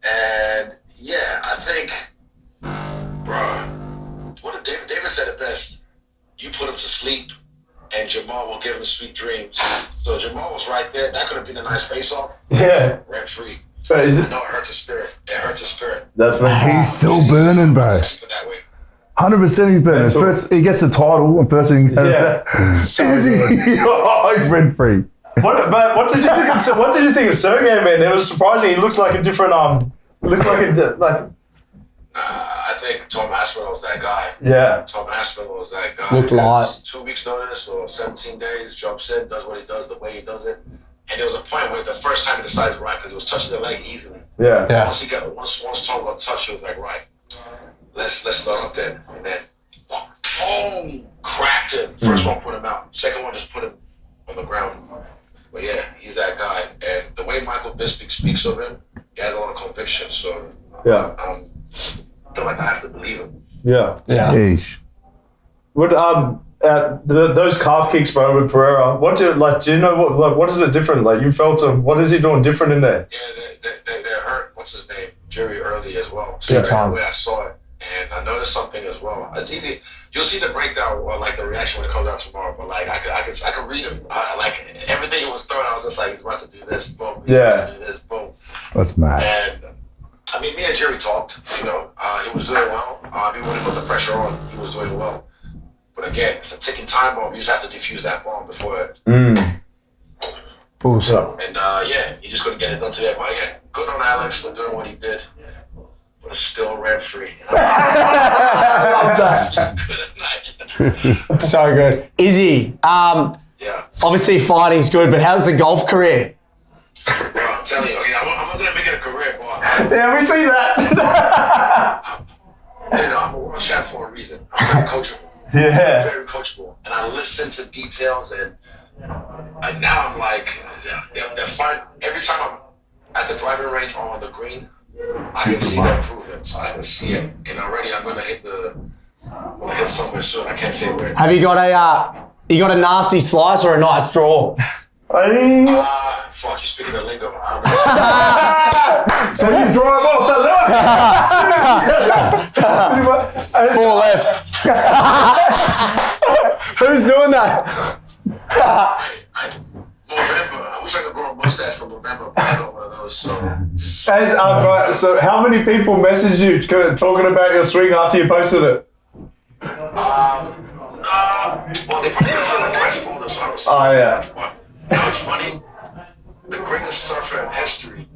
Speaker 8: And yeah, I think, bro, what did David said it best. You put him to sleep, and Jamal will give him sweet dreams. So Jamal was right there. That could have been a nice face-off.
Speaker 1: Yeah.
Speaker 8: Rent free.
Speaker 1: So is it?
Speaker 8: I know it hurts his spirit. It hurts his spirit.
Speaker 1: That's right.
Speaker 3: He's still burning, bro.
Speaker 8: Keep it that way.
Speaker 3: 100% he's burning. First, he gets the title, and first thing.
Speaker 1: Yeah.
Speaker 3: Is he? Oh, he's rent free.
Speaker 1: What did you think? What did you think of Sergey, man? It was surprising. He looked like a different
Speaker 8: I think Tom Aspinall was that guy.
Speaker 1: Yeah.
Speaker 8: Tom Aspinall was that guy.
Speaker 2: Looked like
Speaker 8: 2 weeks notice or 17 days, jumps in, does what he does, the way he does it. And there was a point where the first time he decides right, because he was touching the leg easily.
Speaker 1: Yeah.
Speaker 8: Once Tom got touched, he was like, right, let's start up then. And then, boom, cracked him. First one put him out. Second one just put him on the ground. But yeah, he's that guy. And the way Michael Bisping speaks of him, he has a lot of conviction. So
Speaker 1: Yeah.
Speaker 8: I feel like I have to believe him.
Speaker 1: Yeah.
Speaker 2: Yeah.
Speaker 3: Eesh.
Speaker 1: What those calf kicks, bro, with Pereira. What do you like? Do you know what is it different? Like you felt him. What is he doing different in there?
Speaker 8: Yeah, they hurt. What's his name? Jerry Early as well.
Speaker 4: Big time.
Speaker 8: The way I saw it, and I noticed something as well. It's easy. You'll see the breakdown or like the reaction when it comes out tomorrow. But like I could read him. Like everything he was throwing, I was just like, he's about to do this. Boom. He's about to do this. Boom.
Speaker 5: That's mad.
Speaker 8: And I mean, me and Jerry talked. You know, he was doing well. Even when he put the pressure on, he was doing well. But again, it's a ticking time bomb. You just have to defuse that bomb before it.
Speaker 4: Pulls up.
Speaker 8: And yeah, he just couldn't get it done today. But again, good on Alex for doing what he did. But it's still rent free.
Speaker 2: I love that. So good. Izzy,
Speaker 8: Yeah.
Speaker 2: obviously fighting's good, but how's the golf career?
Speaker 8: Bro, I'm telling you, I'm not gonna make it a career, but
Speaker 1: Yeah, we see that.
Speaker 8: I'm a world champ for a reason. I'm very coachable.
Speaker 1: Yeah.
Speaker 8: Very coachable. And I listen to details and now I'm like, they're fine. Every time I'm at the driving range or on the green, I can see the improvements. I can see it. And already I'm gonna hit somewhere soon. I can't say where.
Speaker 2: Have you got a nasty slice or a nice draw?
Speaker 8: Fuck, you're speaking the lingo. I don't know.
Speaker 1: So he's drawing off.
Speaker 2: Four left. Who's doing that?
Speaker 8: November. I wish I could grow a mustache from November, but I got one of those. So
Speaker 1: Bro, so how many people messaged you talking about your swing after you posted it?
Speaker 8: well, they probably tell the press folder, so I don't see much. But you know, it's funny. The greatest surfer in history.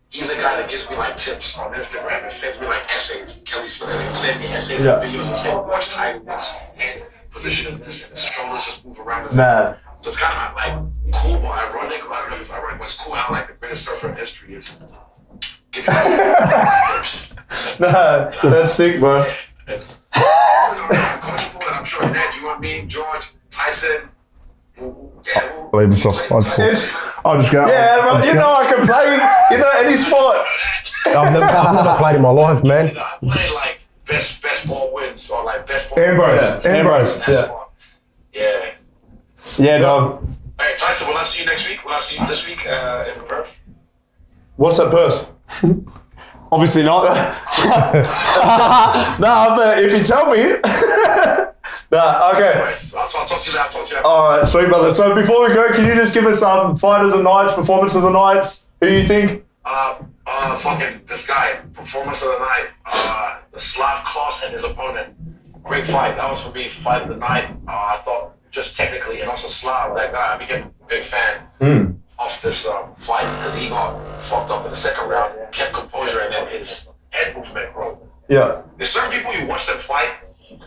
Speaker 8: He's a guy that gives me like tips on Instagram and sends me like essays. Kelly Slater, he'll send me essays and videos and say, watch Tiger Woods hand position in this, and his shoulders just move around.
Speaker 1: Man.
Speaker 8: So it's kind of like cool but ironic. I don't know if it's ironic, but it's cool how like the greatest surfer in history is giving me tips.
Speaker 1: Nah, that's sick, bro.
Speaker 8: I'm coachable, and I'm sure Ned, you and me, George, Tyson.
Speaker 5: Leave him soft. I'll just go.
Speaker 1: Yeah, bro, you know I can play, any sport.
Speaker 4: I've never played in my life, man.
Speaker 8: I played like best ball wins or like best ball.
Speaker 5: Ambrose.
Speaker 8: Yeah.
Speaker 2: Yeah, dog.
Speaker 8: Hey, Tyson, will I see you next week? Will I see you this week in Perth?
Speaker 1: What's that purse?
Speaker 2: Obviously not.
Speaker 1: Nah, but if you tell me. Nah, okay.
Speaker 8: Nice. I'll talk to you later.
Speaker 1: All right, sweet brother. So before we go, can you just give us fight of the nights, performance of the nights? Who you think?
Speaker 8: Fucking this guy, performance of the night. The Slav Klaus and his opponent. Great fight. That was for me, fight of the night. I thought just technically, and also Slav, that guy, I became a big fan of this fight because he got fucked up in the second round, kept composure, and then his head movement, bro.
Speaker 1: Yeah.
Speaker 8: There's certain people you watch them fight, and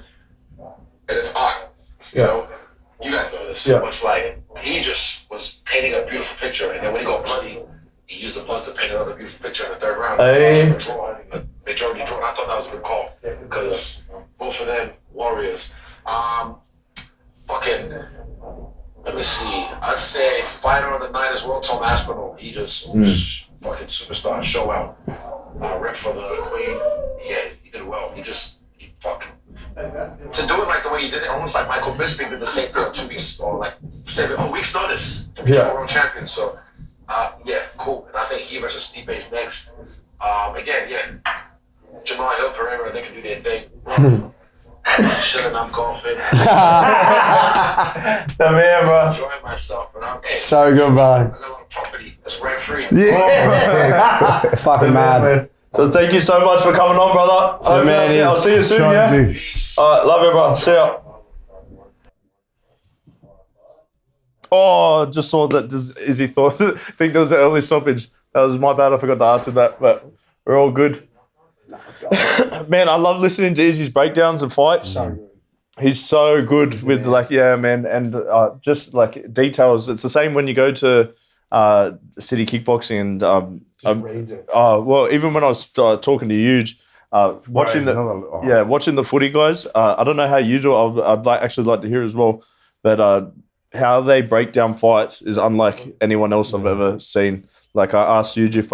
Speaker 8: it's art. You know, you guys know this.
Speaker 1: Yeah.
Speaker 8: It's like he just was painting a beautiful picture, and then when he got bloody, he used the blood to paint another beautiful picture in the third round. A majority draw. And I thought that was a good call because both of them warriors. Let me see. I'd say fighter of the night as well, Tom Aspinall. He just fucking superstar, show out. Rep for the Queen. Yeah, he did well. To do it like the way he did it, almost like Michael Bisping did the same thing on 2 weeks or like 7 weeks notice and became a world champion. So yeah, cool. And I think he versus Stipe is next. Again, Jamal Hill, Pereira, they can do their thing. Shit, and I'm golfing.
Speaker 1: The man, bro.
Speaker 8: Enjoying myself, but I'm
Speaker 2: So good, bro.
Speaker 8: I got a lot of property that's rent free.
Speaker 2: It's fucking mad.
Speaker 1: Man. So thank you so much for coming on, brother. I'll see you soon, yeah? All right, love you, bro. See ya. Oh, just saw that Izzy think there was an early stoppage. That was my bad. I forgot to ask him that, but we're all good. Man, I love listening to Izzy's breakdowns and fights. He's so good with and just like details. It's the same when you go to City Kickboxing and even when I was talking to Huge, watching the footy guys. I don't know how you do it. I'd actually like to hear as well, but how they break down fights is unlike anyone else I've ever seen. Like I asked Huge if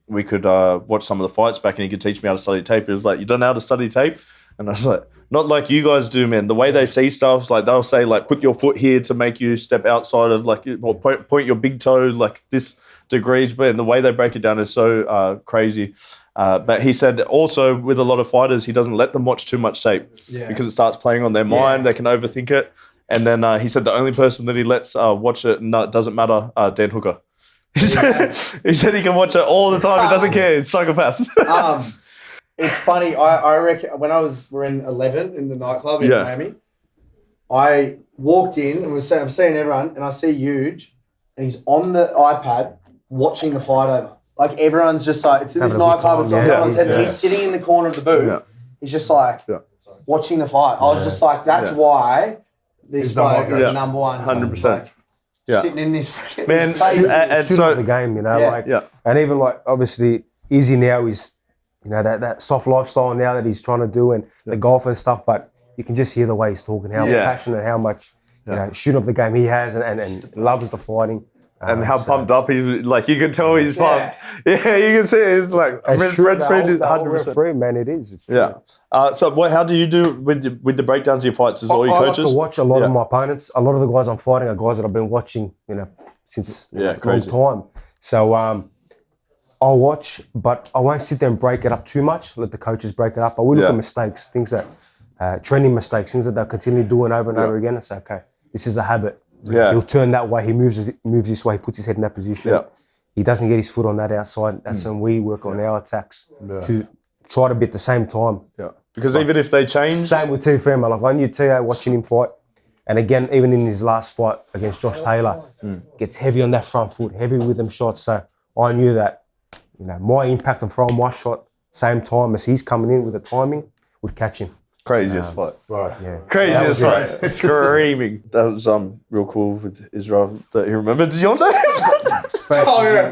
Speaker 1: we could watch some of the fights back and he could teach me how to study tape. He was like, "You don't know how to study tape?" And I was like, not like you guys do, man. The way they see stuff, like they'll say, like, put your foot here to make you step outside of, like, or point your big toe, like, this degrees. But the way they break it down is so crazy. But he said also with a lot of fighters, he doesn't let them watch too much tape because it starts playing on their mind. They can overthink it. And then he said the only person that he lets watch it, no, it doesn't matter, Dan Hooker. He said he can watch it all the time. He doesn't care. It's psychopath.
Speaker 2: It's funny. I reckon when we're in 11 in the nightclub in Miami, I walked in and I'm seeing everyone, and I see Huge, and he's on the iPad watching the fight over. Like everyone's just like, it's in this nightclub. It's on everyone's head. And he's sitting in the corner of the booth. Yeah. He's just like watching the fight. I was just like, that's why this bloke is the number one.
Speaker 1: 100%.
Speaker 2: Sitting in this
Speaker 1: man,
Speaker 4: and so the game, you know, and even like obviously Izzy now is, you know, that soft lifestyle now that he's trying to do, and the golf and stuff. But you can just hear the way he's talking, how passionate, how much you know, shooting of the game he has, and loves the fighting.
Speaker 1: And how pumped up he's, like, you can tell he's pumped. Yeah, you can see it. It's like, red street is 100%.
Speaker 4: Man, it is. It's
Speaker 1: so how do you do with the breakdowns of your fights? Is all your coaches?
Speaker 4: I like to watch a lot of my opponents. A lot of the guys I'm fighting are guys that I've been watching, you know, since a long time. So I'll watch, but I won't sit there and break it up too much. Let the coaches break it up. I will look at mistakes, things that, training mistakes, things that they'll continue doing over and over again, and say, okay, this is a habit.
Speaker 1: Yeah.
Speaker 4: He'll turn that way, he moves this way, he puts his head in that position. Yeah. He doesn't get his foot on that outside. That's when we work on our attacks to try to be at the same time.
Speaker 1: Yeah. Because even if they change...
Speaker 4: Same with Tuivasa. Like I knew T.A. watching him fight. And again, even in his last fight against Josh Taylor, gets heavy on that front foot, heavy with them shots. So I knew that, you know, my impact of throwing my shot same time as he's coming in with the timing would catch him.
Speaker 1: Craziest fight.
Speaker 5: Right.
Speaker 4: Yeah.
Speaker 1: Craziest fight. Screaming. That was real cool with Israel that he remembered your name.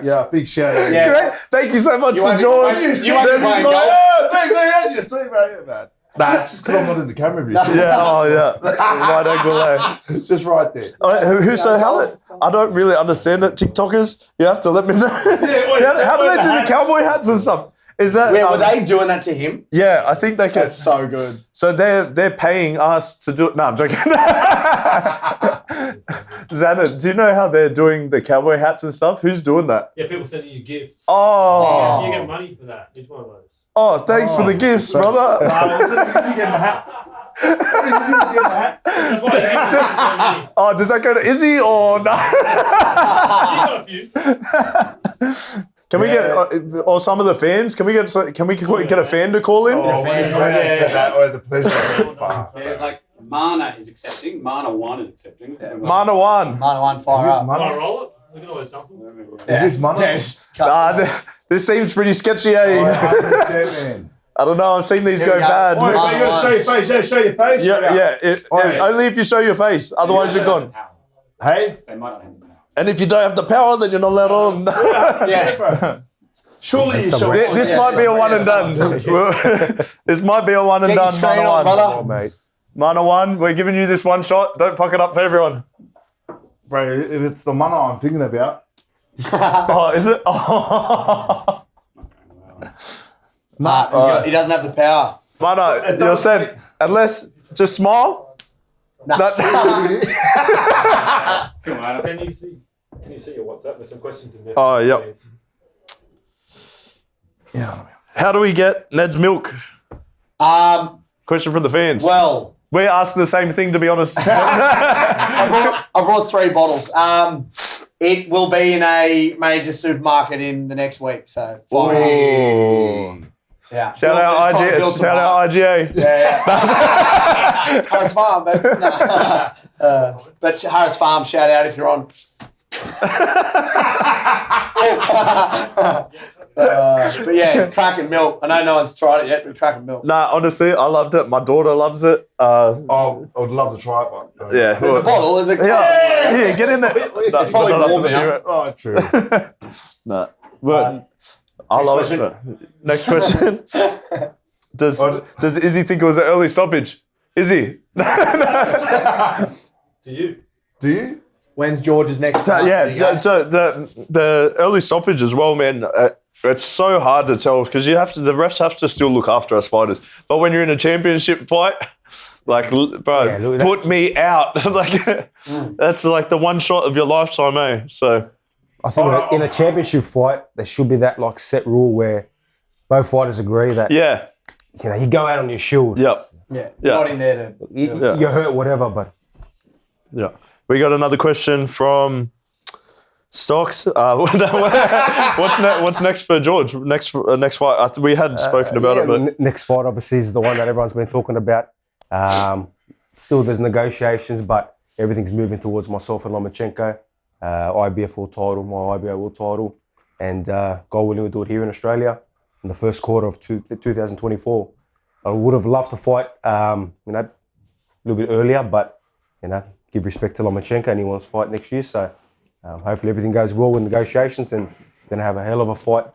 Speaker 5: Yeah, big shout out.
Speaker 2: Yeah.
Speaker 1: Great. Thank you so much to George.
Speaker 2: You want to play golf?
Speaker 5: Thanks, you're sweet, mate. Nah, it's just because I'm not in the camera view.
Speaker 1: Right angle.
Speaker 5: Just right there.
Speaker 1: I don't really understand it. TikTokers, you have to let me know. How do they do the cowboy hats and stuff? Is that
Speaker 2: were they doing that to him?
Speaker 1: Yeah, I think they can.
Speaker 2: That's so good.
Speaker 1: So they're paying us to do it. No, I'm joking. Xana, do you know how they're doing the cowboy hats and stuff? Who's doing that?
Speaker 9: Yeah, people sending you gifts.
Speaker 1: Oh.
Speaker 9: You get money for that. Each one of those.
Speaker 1: Oh, thanks for the gifts, brother. Oh, does that go to Izzy or no?
Speaker 9: You got a few.
Speaker 1: Can we get, or some of the fans? Can we get a fan to call in?
Speaker 5: The pleasure.
Speaker 7: Yeah, like Mana is accepting. Mana 1 is accepting.
Speaker 1: Mana 1.
Speaker 2: Mana 1 fire up.
Speaker 9: Want to roll it? We can always dump them.
Speaker 5: Is this Mana?
Speaker 1: This seems pretty sketchy, eh? I don't know. I've seen these go bad.
Speaker 5: You got to show your face. Yeah, show your face.
Speaker 1: Yeah. Only if you show your face. Otherwise, you're gone. Hey?
Speaker 7: They might not have the power.
Speaker 1: And if you don't have the power, then you're not allowed on.
Speaker 2: Yeah.
Speaker 5: Surely you show
Speaker 1: This might be a one and done. This might be a one and done, Mana 1.
Speaker 2: Brother.
Speaker 1: Mana 1, we're giving you this one shot. Don't fuck it up for everyone.
Speaker 5: Bro, if it's the Mana I'm thinking about.
Speaker 1: Oh, is it? Oh.
Speaker 2: He doesn't have the power.
Speaker 1: Mana, you're said, unless, just smile.
Speaker 2: Nah.
Speaker 9: Come on, can you see your WhatsApp? There's some questions in there.
Speaker 1: Oh, yep. Yeah. How do we get Ned's milk? Question from the fans.
Speaker 2: Well,
Speaker 1: we're asking the same thing, to be honest.
Speaker 2: I brought 3 bottles. It will be in a major supermarket in the next week. So, yeah.
Speaker 1: Shout out IGA.
Speaker 2: Yeah. Harris Farm, but Harris Farm, shout out if you're on. But yeah, cracking milk. I know no one's tried it yet, but cracking milk.
Speaker 1: Nah, honestly, I loved it. My daughter loves it.
Speaker 5: I would love to try it, but
Speaker 1: yeah.
Speaker 2: There's a bottle. There's a
Speaker 1: yeah, get in there.
Speaker 2: It's probably warm now.
Speaker 5: Oh, true.
Speaker 1: Nah, but I love it. Next question. Does Izzy think it was an early stoppage? Izzy?
Speaker 9: Do
Speaker 2: you? When's George's next fight?
Speaker 1: So the early stoppage as well, man. It's so hard to tell because the refs have to still look after us fighters. But when you're in a championship fight, like, bro, put me out. Like, that's like the one shot of your lifetime, eh? So,
Speaker 4: I think in a championship fight, there should be that like set rule where both fighters agree that you go out on your shield.
Speaker 1: Yep.
Speaker 2: Yeah. Not in there to.
Speaker 4: You hurt, whatever, but.
Speaker 1: Yeah. We got another question from Stocks. What's next for George? Next fight. We had spoken about it, but
Speaker 4: next fight obviously is the one that everyone's been talking about. Still, there's negotiations, but everything's moving towards myself and Lomachenko. IBF world title, my IBO world title, and God willing, we'll do it here in Australia in the first quarter of 2024. I would have loved to fight, a little bit earlier, but give respect to Lomachenko, and he wants to fight next year. So hopefully everything goes well with negotiations, and going to have a hell of a fight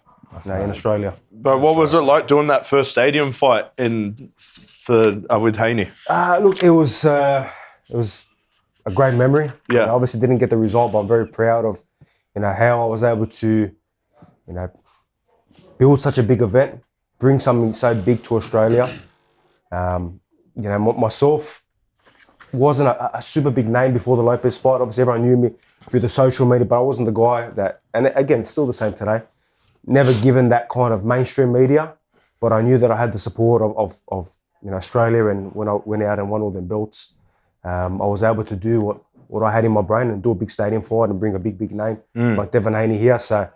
Speaker 4: in Australia.
Speaker 1: But what was it like doing that first stadium fight with Haney?
Speaker 4: Look, it was a great memory.
Speaker 1: Yeah.
Speaker 4: I obviously didn't get the result, but I'm very proud of how I was able to build such a big event, bring something so big to Australia. Myself wasn't a super big name before the Lopez fight. Obviously, everyone knew me through the social media, but I wasn't the guy that, and again, still the same today, never given that kind of mainstream media, but I knew that I had the support of Australia, and when I went out and won all them belts, I was able to do what I had in my brain and do a big stadium fight and bring a big name like Devin Haney here. So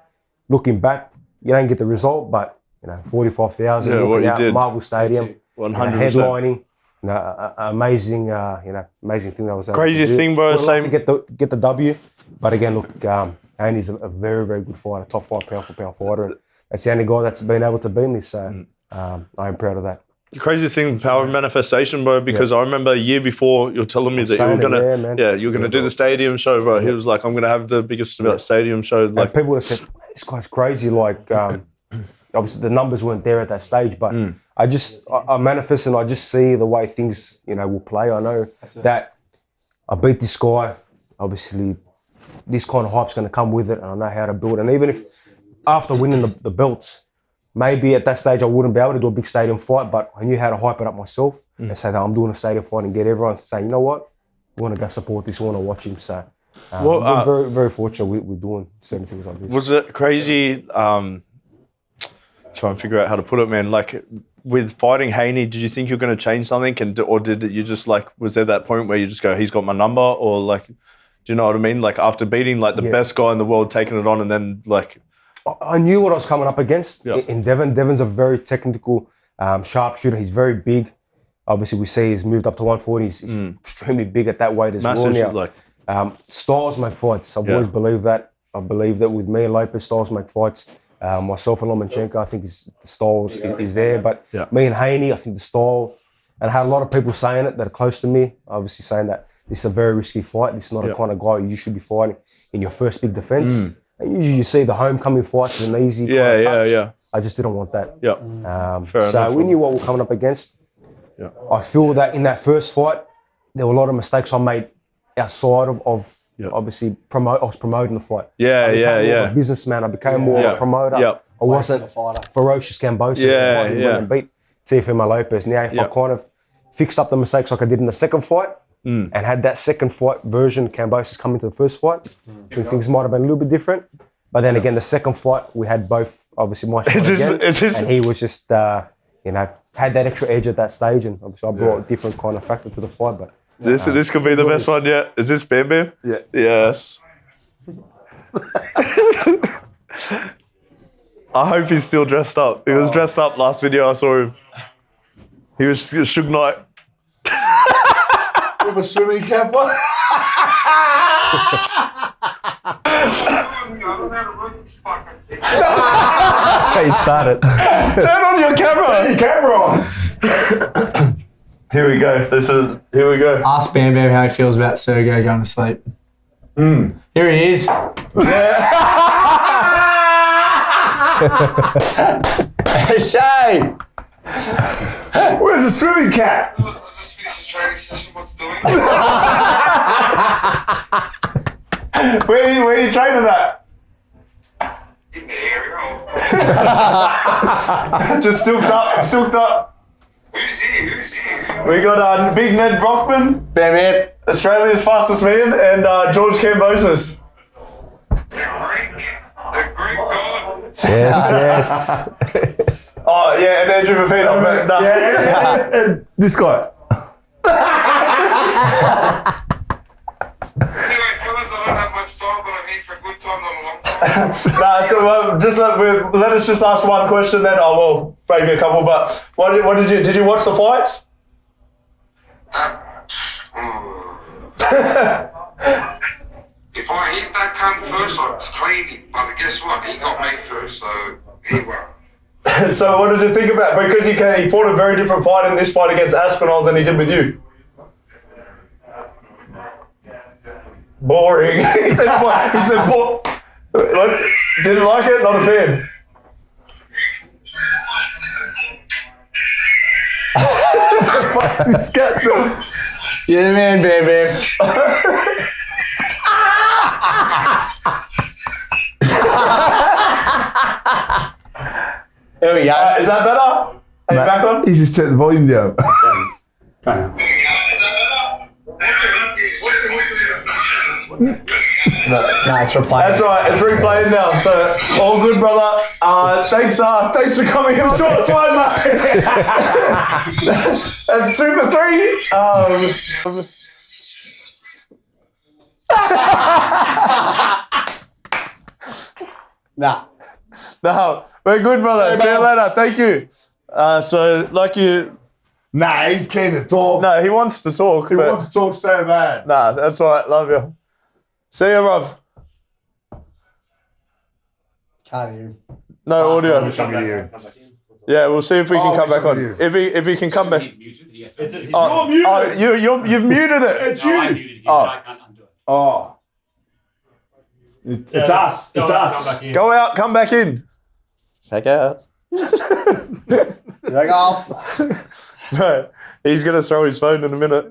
Speaker 4: looking back, you don't get the result, but 45,000 looking out, Marvel Stadium,
Speaker 1: 100%.
Speaker 4: Headlining, amazing thing that was able
Speaker 1: Craziest
Speaker 4: to do.
Speaker 1: thing, bro.
Speaker 4: Would love to get the W, but again, look, Haney's a very, very good fighter, top 5 pound for pound fighter, and that's the only guy that's been able to beat me. So I am proud of that.
Speaker 1: The craziest thing, power of manifestation, bro, because I remember a year before you're telling me that you were gonna do the stadium show, bro. He was like, I'm gonna have the biggest stadium show. Like,
Speaker 4: and people would have said, this guy's crazy. Like, obviously the numbers weren't there at that stage, but I manifest and I just see the way things, will play. I know that I beat this guy. Obviously, this kind of hype's gonna come with it, and I know how to build. And even if after winning the belts, maybe at that stage I wouldn't be able to do a big stadium fight, but I knew how to hype it up myself and say that I'm doing a stadium fight and get everyone to say, you know what, we want to go support this, we want to watch him. So I'm very, very fortunate with doing certain things like this.
Speaker 1: Was it crazy? Trying to figure out how to put it, man. Like with fighting Haney, did you think you're going to change something, or did you just was there that point where you just go, he's got my number, or like, do you know what I mean? Like after beating the best guy in the world, taking it on, and then like.
Speaker 4: I knew what I was coming up against in Devin. Devin's a very technical sharpshooter. He's very big. Obviously, we see he's moved up to 140. He's extremely big at that weight as well now. Styles make fights. I've always believed that. I believe that with me and Lopez, styles make fights. Myself and Lomachenko, I think the styles is there. But me and Haney, I think the style, and I had a lot of people saying it that are close to me, obviously saying that this is a very risky fight. This is not a kind of guy you should be fighting in your first big defense. And usually you see the homecoming fights as an easy kind of touch. I just didn't want that. So we knew what we were coming up against. I feel that in that first fight, there were a lot of mistakes I made outside of obviously I was promoting the fight. I became more of a businessman. I became more of a promoter. I wasn't ferocious Kambosos. And beat Teofimo Lopez. Now if I kind of fixed up the mistakes like I did in the second fight, and had that second fight version Kambosos come into the first fight, I think things might have been a little bit different. But then again, the second fight, we had both, obviously, my shot again, and he was just, had that extra edge at that stage, and obviously I brought a different kind of factor to the fight. But
Speaker 1: this could be the best one yet. Is this Bam Bam?
Speaker 5: Yeah.
Speaker 1: Yes. I hope he's still dressed up. He was dressed up last video I saw him. He was Suge Knight.
Speaker 5: With a swimming cap on.
Speaker 4: that's how you started.
Speaker 1: Turn on your camera.
Speaker 5: Turn your camera on.
Speaker 1: Here we go. Here we go.
Speaker 2: Ask Bam Bam how he feels about Sergey going to sleep. Here he is. Shay!
Speaker 5: Where's the swimming cap?
Speaker 8: Let's finish the training session. What's doing?
Speaker 1: Where are you training at?
Speaker 8: in the area.
Speaker 1: Just silked up.
Speaker 8: Who's here?
Speaker 1: We got Big Ned Brockman,
Speaker 2: Bam,
Speaker 1: Australia's fastest man, and George Kambosos.
Speaker 8: The Greek god.
Speaker 4: Yes.
Speaker 1: Oh yeah, and Andrew Mafino. But no.
Speaker 5: And this guy.
Speaker 8: Anyway, fellas, I don't have much time, but I'm here for a good time, not a long time.
Speaker 1: Nah, so just let us just ask one question then. Oh well, maybe a couple. But what did you watch the fights?
Speaker 8: If I hit that cunt first, I'd clean him. But guess what? He got me first, so he won.
Speaker 1: So what did you think about? Because he fought a very different fight in this fight against Aspinall than he did with you. Boring. He said what? What? Didn't like it? Not a fan. This cat.
Speaker 2: Yeah, man, baby. There we go.
Speaker 1: Is that better? Are you back on?
Speaker 5: He's just set the volume down.
Speaker 2: No, it's replaying.
Speaker 1: That's right. It's replaying now. So all good, brother. Thanks for coming in short time, mate. That's Super 3.
Speaker 2: Nah.
Speaker 1: No, we're good, brother. See you later. Thank you. So like you.
Speaker 5: Nah, he's keen to talk.
Speaker 1: No, he wants to talk.
Speaker 5: He wants to talk so bad.
Speaker 1: Nah, that's all right. Love you. See you, Rob.
Speaker 2: Can't hear.
Speaker 1: No audio.
Speaker 9: Come back in.
Speaker 1: Yeah, we'll see if we can come back on.
Speaker 5: you.
Speaker 1: If he can come back.
Speaker 7: He's muted. He has to-
Speaker 9: It's a,
Speaker 1: Oh, you've muted it.
Speaker 5: It's
Speaker 7: No, I
Speaker 5: you.
Speaker 7: muted him.
Speaker 1: Oh.
Speaker 7: I can't undo it.
Speaker 5: Oh. It's us. It's us.
Speaker 9: Come back in.
Speaker 1: Go out, come back in. Check out.
Speaker 2: Like, oh.
Speaker 1: No, he's gonna throw his phone in a minute.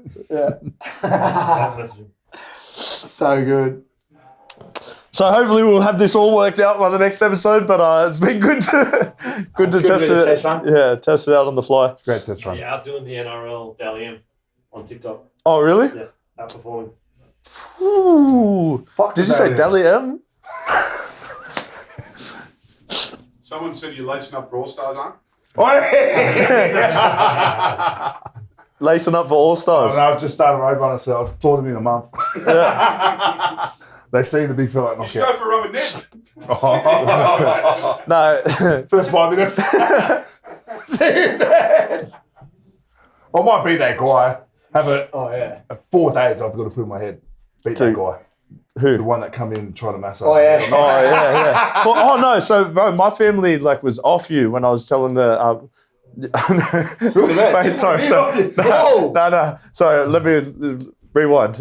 Speaker 9: I'll message him.
Speaker 2: So good.
Speaker 1: So hopefully we'll have this all worked out by the next episode. But it's been good to test
Speaker 2: bit of
Speaker 1: it.
Speaker 2: test run.
Speaker 1: Yeah, test it out on the fly.
Speaker 5: Great test run.
Speaker 9: Yeah, outdoing the NRL Dally M on TikTok.
Speaker 1: Oh really?
Speaker 9: Yeah, outperforming.
Speaker 1: Ooh.
Speaker 5: Fuck
Speaker 1: Did you say
Speaker 5: Dally
Speaker 1: Dally M?
Speaker 10: Someone said you're lacing up for All Stars, aren't
Speaker 1: Lacing up for All Stars.
Speaker 5: I've just started a road runner, so I've taught him in a month. They see the big fella
Speaker 10: you?
Speaker 5: knock
Speaker 10: Go
Speaker 5: out.
Speaker 10: for Robert Ned.
Speaker 1: No.
Speaker 5: First 5 minutes. See you then. I might beat that guy. Have a
Speaker 2: Oh, yeah.
Speaker 5: 4 days I've got to put in my head. Beat that guy.
Speaker 1: Who?
Speaker 5: The one that come in trying to massage.
Speaker 2: Oh, yeah.
Speaker 1: Oh yeah. Oh no. So bro, my family was off you when I was telling the. Wait, sorry. No. Sorry, let me rewind.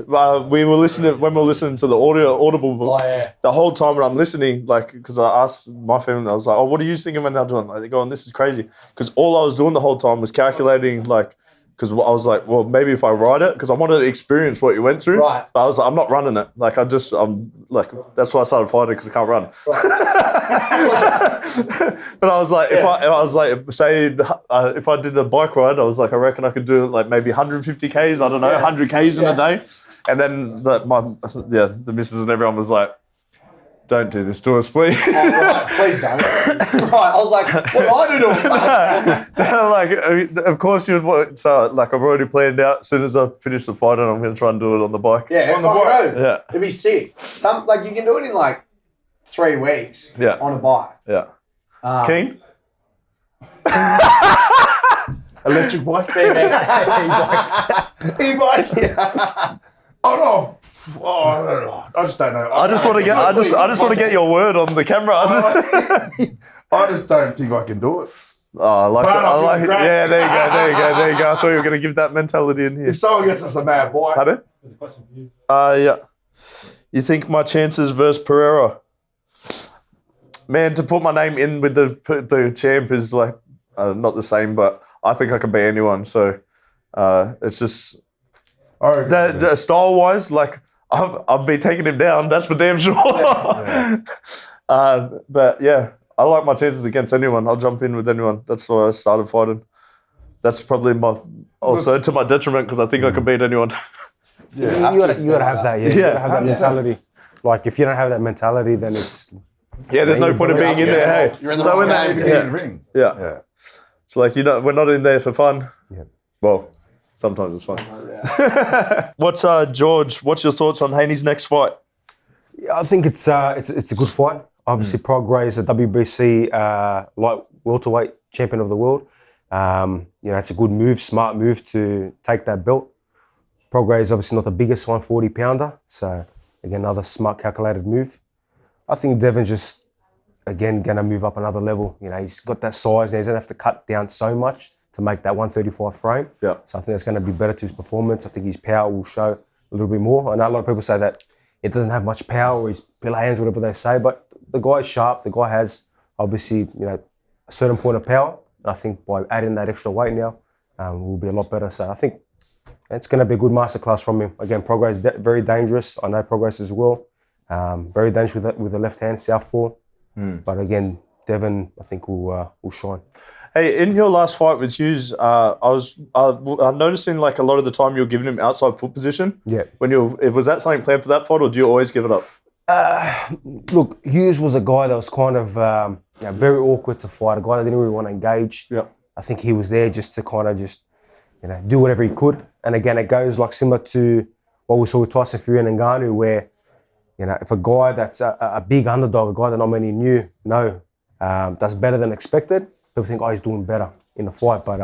Speaker 1: We were listening when we were listening to the audible.
Speaker 2: Oh, yeah.
Speaker 1: The whole time when I'm listening, because I asked my family, I was like, "Oh, what are you thinking when they're doing?" Like, they're going, "This is crazy." Because all I was doing the whole time was calculating, because I was like, well, maybe if I ride it, because I wanted to experience what you went through.
Speaker 2: Right.
Speaker 1: But I was like, I'm not running it. That's why I started fighting, because I can't run. But I was like, if I did the bike ride, I was like, I reckon I could do maybe 150 Ks, I don't know, 100 Ks in a day. And then the missus and everyone was like, don't do this to us, please.
Speaker 2: Oh, right. Please don't. Right. I was like, what do I do to him?
Speaker 1: Of course you would. So I've already planned out. As soon as I finish the fight, and I'm going to try and do it on the bike.
Speaker 2: Yeah,
Speaker 5: On the
Speaker 2: fucking
Speaker 5: bike.
Speaker 2: road.
Speaker 1: Yeah.
Speaker 2: It'd be sick. You can do it in 3 weeks.
Speaker 1: Yeah.
Speaker 2: On a bike.
Speaker 1: Yeah. Keen?
Speaker 5: Electric bike.
Speaker 2: E-bike.
Speaker 5: Oh no. Oh, I don't know. I just don't know.
Speaker 1: I just want to get your word on the camera.
Speaker 5: I just don't think I can do it.
Speaker 1: Oh, I like it.
Speaker 5: Great.
Speaker 1: Yeah, there you go. I thought you were going to give that mentality in here.
Speaker 5: If someone gets us a mad boy,
Speaker 1: Pardon?
Speaker 9: There's a question for you.
Speaker 1: Yeah. You think my chances versus Pereira? Man, to put my name in with the champ is not the same, but I think I can beat anyone. So it's just the style wise, I'll be taking him down. That's for damn sure. But yeah, I like my chances against anyone. I'll jump in with anyone. That's why I started fighting. That's probably also to my detriment because I think I can beat anyone.
Speaker 4: You gotta have that. Yeah, you gotta have that mentality. Like if you don't have that mentality, then it's
Speaker 1: there's no point in being in there. Hey,
Speaker 2: You're in the
Speaker 1: so
Speaker 2: wrong
Speaker 1: when
Speaker 2: game.
Speaker 5: in the ring.
Speaker 1: Yeah. It's like we're not in there for fun.
Speaker 4: Yeah.
Speaker 1: Well, sometimes it's fun. What's George? What's your thoughts on Haney's next fight?
Speaker 4: Yeah, I think it's a good fight. Obviously, Prograis is a WBC light welterweight champion of the world. It's a good move, smart move to take that belt. Prograis is obviously not the biggest 140 pounder, so again another smart, calculated move. I think Devon's just again gonna move up another level. He's got that size, and he doesn't have to cut down so much to make that 135 frame.
Speaker 1: Yeah.
Speaker 4: So I think that's going to be better to his performance. I think his power will show a little bit more. I know a lot of people say that it doesn't have much power, or his pillar hands, whatever they say, but the guy's sharp. The guy has obviously a certain point of power. And I think by adding that extra weight now, will be a lot better. So I think it's going to be a good masterclass from him. Again, Prograis is very dangerous. I know Prograis as well. Very dangerous with the left hand, southpaw. But again, Devon, I think will shine.
Speaker 1: Hey, in your last fight with Hughes, I was noticing like a lot of the time you're giving him outside foot position.
Speaker 4: Yeah.
Speaker 1: Was that something planned for that fight, or do you always give it up?
Speaker 4: Look, Hughes was a guy that was kind of very awkward to fight. A guy that didn't really want to engage.
Speaker 1: Yeah.
Speaker 4: I think he was there just to kind of do whatever he could. And again, it goes like similar to what we saw with Tyson Fury and Ngannou, where if a guy that's a big underdog, a guy that not many knew, does better than expected, people think, he's doing better in the fight. But,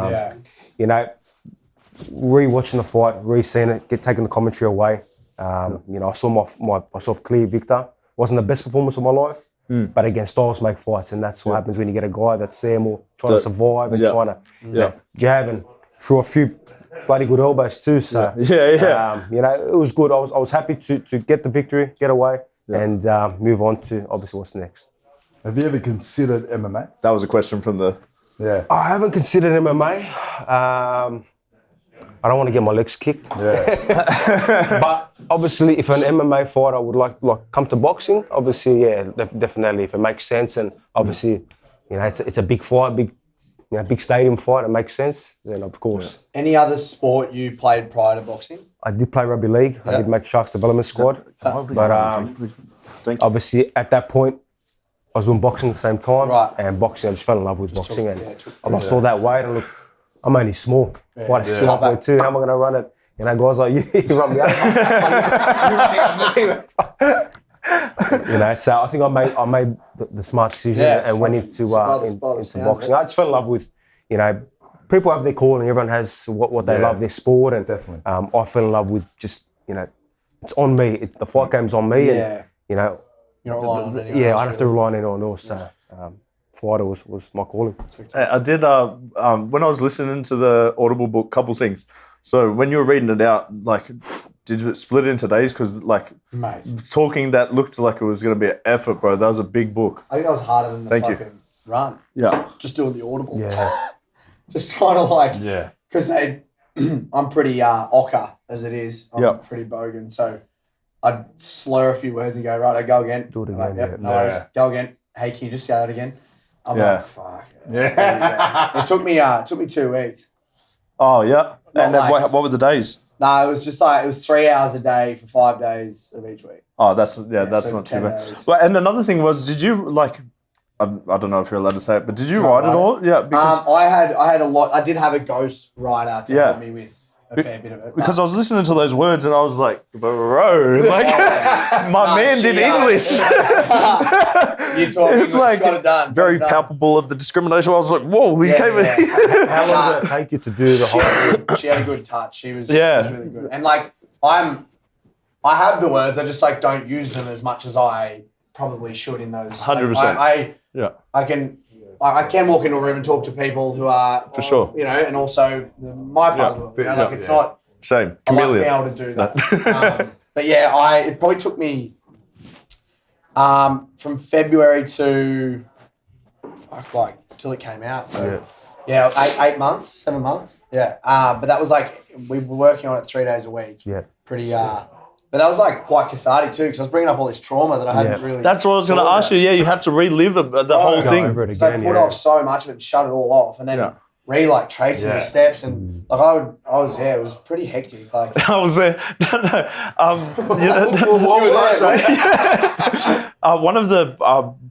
Speaker 4: re-watching the fight, re-seeing it, taking the commentary away, I saw myself clear victor. Wasn't the best performance of my life, but again, styles make fights, and that's what happens when you get a guy that's there more trying to survive and trying to jab and threw a few bloody good elbows too. So, it was good. I was happy to get the victory, get away, and move on to obviously what's next.
Speaker 5: Have you ever considered MMA?
Speaker 1: That was a question from the...
Speaker 5: Yeah.
Speaker 4: I haven't considered MMA. I don't want to get my legs kicked.
Speaker 5: Yeah.
Speaker 4: But obviously, if an MMA fighter would like come to boxing, obviously, definitely, if it makes sense, and obviously, it's a big fight, big stadium fight, it makes sense, then of course.
Speaker 2: Any other sport you played prior to boxing?
Speaker 4: I did play rugby league. I did make Sharks development squad. But obviously, at that point, I was doing boxing at the same time.
Speaker 2: Right.
Speaker 4: And boxing, I just fell in love with boxing. And I lost all that weight. And look, I'm only small. Fight 1.2. How am I going to run it? Guys like, you run me out. So I think I made the smart decision and went into boxing. I just fell in love with, people have their call and everyone has what they love, their sport. And
Speaker 5: definitely.
Speaker 4: I fell in love with just, it's on me. The fight game's on me.
Speaker 2: Yeah.
Speaker 4: And,
Speaker 2: You're not relying on anyone else,
Speaker 4: I don't have to rely on anyone else. So fighter was my calling.
Speaker 1: I did, when I was listening to the Audible book, couple things. So when you were reading it out, did you split it into days? Because,
Speaker 2: mate,
Speaker 1: talking that looked like it was going to be an effort, bro. That was a big book.
Speaker 2: I think that was harder than the fucking run.
Speaker 1: Yeah.
Speaker 2: Just doing the Audible.
Speaker 4: Yeah.
Speaker 2: Just trying to, because I'm pretty ochre as it is. I'm pretty bogan. So I'd slur a few words and go, right, I go again.
Speaker 4: Do it again.
Speaker 2: Like, no worries. Go again. Hey, can you just say that again? I'm like, fuck.
Speaker 5: Yeah.
Speaker 2: It took me 2 weeks.
Speaker 1: Oh, yeah. And then
Speaker 2: like-
Speaker 1: what were the days?
Speaker 2: No, it was just it was 3 hours a day for 5 days of each week.
Speaker 1: Oh, that's
Speaker 2: so
Speaker 1: not too
Speaker 2: 10
Speaker 1: bad.
Speaker 2: days.
Speaker 1: Well, and another thing was, did you I don't know if you're allowed to say it, but did you write it all? Yeah, because
Speaker 2: I had a lot. I did have a ghost writer to help me with a fair bit of it.
Speaker 1: because I was listening to those words and I was like, bro, my man did English.
Speaker 2: You talk
Speaker 1: It's
Speaker 2: English, got it done.
Speaker 1: very
Speaker 2: got it done.
Speaker 1: palpable of the discrimination. I was like, whoa, he came in.
Speaker 4: How long did it take you to do the whole?
Speaker 2: She had a good touch. She was
Speaker 1: Yeah.
Speaker 2: really good. And I have the words. I just don't use them as much as I probably should in those.
Speaker 1: 100%.
Speaker 2: I can walk into a room and talk to people who are
Speaker 1: For sure.
Speaker 2: and also my part of the world. It's not.
Speaker 1: Same.
Speaker 2: I like
Speaker 1: Chameleon.
Speaker 2: being able to do that. But yeah, it probably took me from February to till it came out. So yeah, 8 months, 7 months. Yeah. But that was we were working on it 3 days a week.
Speaker 4: Yeah.
Speaker 2: Pretty But that was like quite cathartic too, because I was bringing up all this trauma that I hadn't really.
Speaker 1: That's what I was going to
Speaker 2: thought
Speaker 1: ask you.
Speaker 2: about.
Speaker 1: Yeah, you had to relive the whole
Speaker 4: Go
Speaker 1: thing.
Speaker 4: over it
Speaker 2: So I
Speaker 4: again,
Speaker 2: put off so much of it and shut it all off, and then tracing the steps, and like it was pretty hectic. Like
Speaker 1: I was there. One of the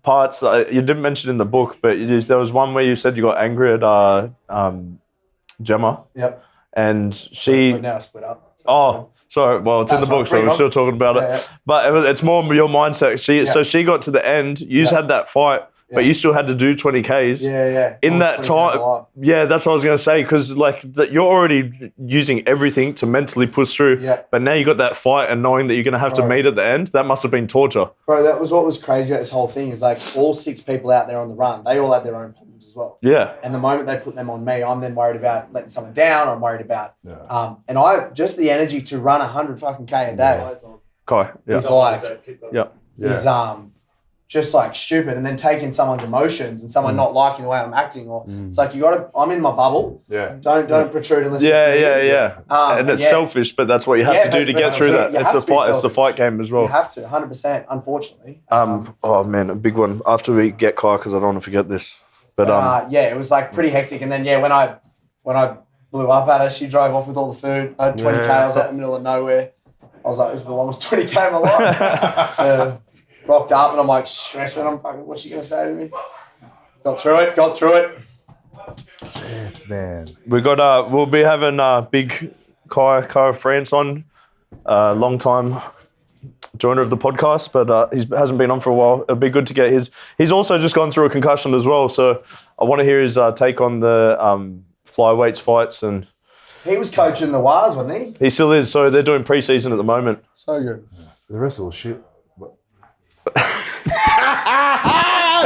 Speaker 1: parts you didn't mention in the book, but there was one where you said you got angry at Gemma.
Speaker 2: Yep.
Speaker 1: And she.
Speaker 2: We're now split up.
Speaker 1: Sorry. Well, it's in the book, so we're still talking about it.
Speaker 2: Yeah.
Speaker 1: But it's more your mindset. So she got to the end. You had that fight. But you still had to do 20 Ks.
Speaker 2: Yeah.
Speaker 1: In that time, that's what I was going to say, because you're already using everything to mentally push through.
Speaker 2: Yeah.
Speaker 1: But now you got that fight and knowing that you're going to have to meet at the end. That must have been torture.
Speaker 2: Bro, that was what was crazy about this whole thing is like all 6 people out there on the run, they all had their own problems as well.
Speaker 1: Yeah.
Speaker 2: And the moment they put them on me, I'm then worried about letting someone down. I'm worried about, and I just the energy to run 100 fucking K a day is like, is just like stupid, and then taking someone's emotions and someone not liking the way I'm acting, or it's like I'm in my bubble.
Speaker 3: Yeah.
Speaker 2: Don't protrude and listen to me.
Speaker 1: Yeah. And it's selfish, but that's what you have to do to get through that. It's the fight. It's the fight game as well.
Speaker 2: You have to, 100%. Unfortunately.
Speaker 1: Oh man, a big one. After we get Kai, because I don't want to forget this. But
Speaker 2: it was like pretty hectic, and then when I blew up at her, she drove off with all the food. I had 20K. I was out in the middle of nowhere. I was like, this is the longest 20K of my life. Rocked up, and I'm like stressing. I'm fucking, what's she gonna say to me? Got through it.
Speaker 5: Shit, man.
Speaker 1: We got we'll be having big Kai France on, long time joiner of the podcast, but he hasn't been on for a while. It'll be good to get his. He's also just gone through a concussion as well, so I want to hear his take on the flyweights fights. And
Speaker 2: he was coaching the Wars, wasn't he?
Speaker 1: He still is. So they're doing preseason at the moment.
Speaker 2: So good.
Speaker 5: The rest of it was shit.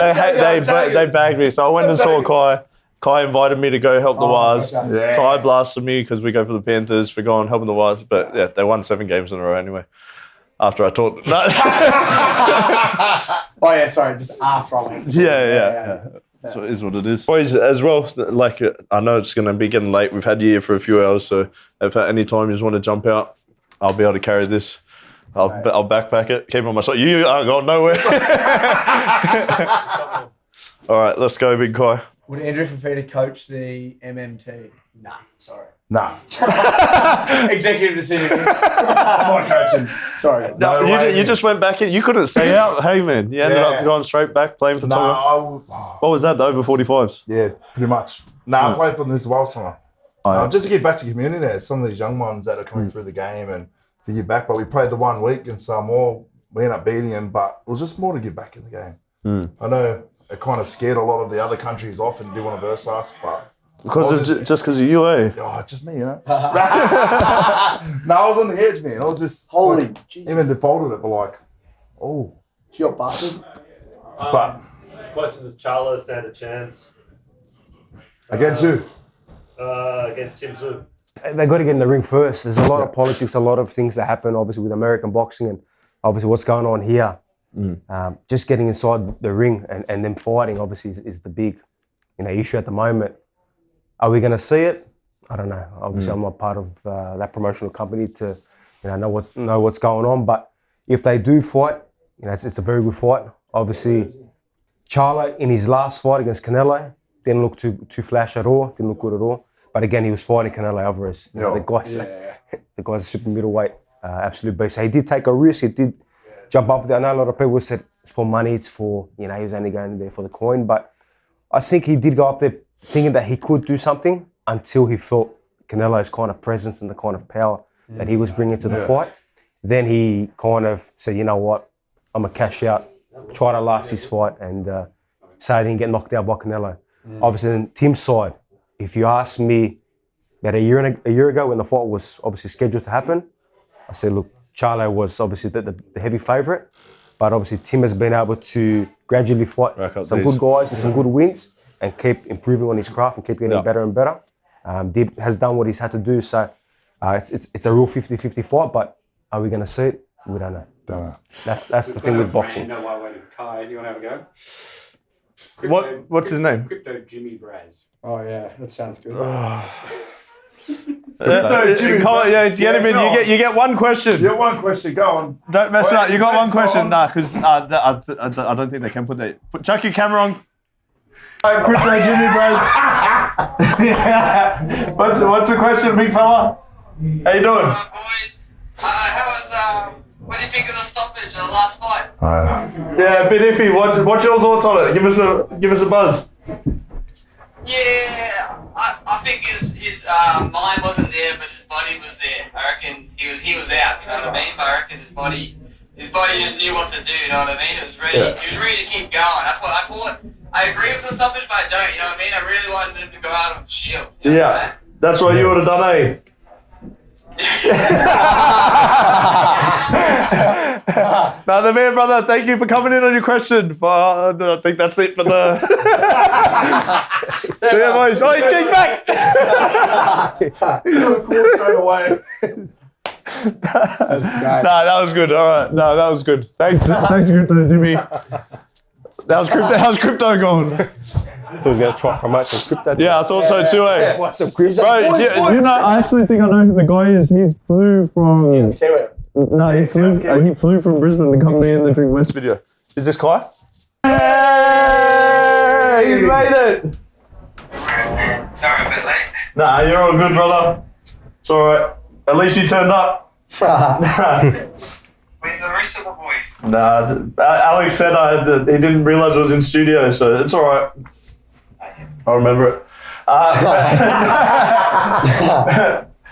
Speaker 1: They bagged me, so I went and saw Kai. Kai invited me to go help the Wars.
Speaker 5: Yeah.
Speaker 1: Ty blasted me because we go for the Panthers for going helping the Wars. But yeah, they won 7 games in a row anyway. After I taught them.
Speaker 2: Just after I went.
Speaker 1: Yeah. So it is what it is. Boys, as well, like I know it's going to be getting late. We've had you here for a few hours, so if at any time you just want to jump out, I'll be able to carry this. I'll backpack it, keep it on my side. You aren't going nowhere. All right, let's go, Big Kai.
Speaker 2: Would Andrew Fafita coach the MMT? Nah, sorry.
Speaker 5: Nah.
Speaker 2: Executive decision. I'm not coaching. Sorry.
Speaker 1: No, you just went back in. You couldn't stay out. Hey, man. You ended up going straight back playing for Tonga. What was that, the over 45s?
Speaker 5: Yeah, pretty much. I played for New South Wales Tonga. Just to get back to the community there, some of these young ones that are coming through the game and to get back. But we played the 1 week in Samoa. We ended up beating them, but it was just more to get back in the game. I know it kind of scared a lot of the other countries off and didn't want to verse us, but...
Speaker 1: Because just because of you, eh?
Speaker 5: Oh, just me, you know? No, I was on the edge, man. I was just...
Speaker 2: Holy
Speaker 5: even defaulted it, but like, oh.
Speaker 2: Your bastard.
Speaker 5: But...
Speaker 9: Question, does Charlo stand a chance?
Speaker 5: Against who?
Speaker 9: Against Tim Tszyu.
Speaker 4: They got to get in the ring first. There's a lot of politics, a lot of things that happen, obviously, with American boxing and obviously what's going on here. Just getting inside the ring and them fighting, obviously, is the big issue at the moment. Are we going to see it? I don't know. Obviously, I'm not part of that promotional company to know what's going on. But if they do fight, it's a very good fight. Obviously, Charlo in his last fight against Canelo didn't look too flash at all. Didn't look good at all. But again, he was fighting Canelo Alvarez. The guy's a super middleweight, absolute beast. So he did take a risk. He did jump up there. I know a lot of people said it's for money. It's for he was only going there for the coin. But I think he did go up there thinking that he could do something until he felt Canelo's kind of presence and the kind of power that he was bringing to the fight. Then he kind of said, you know what, I'm going to cash out, try to last his fight and say I didn't get knocked out by Canelo. Obviously, on Tim's side, if you asked me about a year ago when the fight was obviously scheduled to happen, I said, look, Charlo was obviously the heavy favourite, but obviously Tim has been able to gradually fight some good guys with some good wins and keep improving on his craft and keep getting better and better. Has done what he's had to do. So it's a real 50-50 fight, but are we going to see it? We don't know.
Speaker 5: Don't know.
Speaker 4: That's the thing with boxing.
Speaker 7: No way with Kai. Do you want to have a go?
Speaker 1: What's his name?
Speaker 7: Crypto Jimmy Braz.
Speaker 2: Oh, yeah. That sounds good.
Speaker 5: Jimmy,
Speaker 1: Come on, yeah, get him in.
Speaker 5: go on.
Speaker 1: You get one question.
Speaker 5: You have one question. Go on.
Speaker 1: Don't mess it
Speaker 5: Wait,
Speaker 1: up. You got one
Speaker 5: let's
Speaker 1: question.
Speaker 5: go
Speaker 1: Nah, because I don't think they can put that. Chuck your camera on. Alright, Crypto Jimmy, bros. What's the question, big fella? How you doing?
Speaker 11: Boys, how was what do you think of the stoppage of the last fight?
Speaker 1: Yeah, a bit iffy. What's your thoughts on it? Give us a buzz.
Speaker 11: Yeah, I think his mind wasn't there, but his body was there. I reckon he was out. You know what I mean? But I reckon his body just knew what to do. You know what I mean? It was ready.
Speaker 1: Yeah.
Speaker 11: He was ready to keep going. I thought I agree with the stoppage, but I don't. You know what I mean? I really wanted him to go out on the shield. You know what I'm saying?
Speaker 1: That's what you would have done, eh? Now, the man, brother, thank you for coming in on your question. I think that's it for the. See you, boys. Oh, he's back.
Speaker 5: He's got a call straight away.
Speaker 4: That's great.
Speaker 1: Nah, that was good. All right. No, that was good. Thanks, Crypto Jimmy. How's crypto going?
Speaker 4: I thought we were going to try to promote some crypto.
Speaker 1: Yeah, I thought so too, eh?
Speaker 4: What's some crypto?
Speaker 1: Bro, do you know? I actually think I know who the guy is. He flew from. No, he flew from Brisbane to come here in the Drink West video. Is this Kai? Hey, you made it.
Speaker 11: Sorry, a bit late.
Speaker 1: Nah, you're all good, brother. It's all right. At least you turned up.
Speaker 11: Where's the rest of the boys?
Speaker 1: Nah, Alex said he didn't realise it was in studio, so it's all right. I remember it.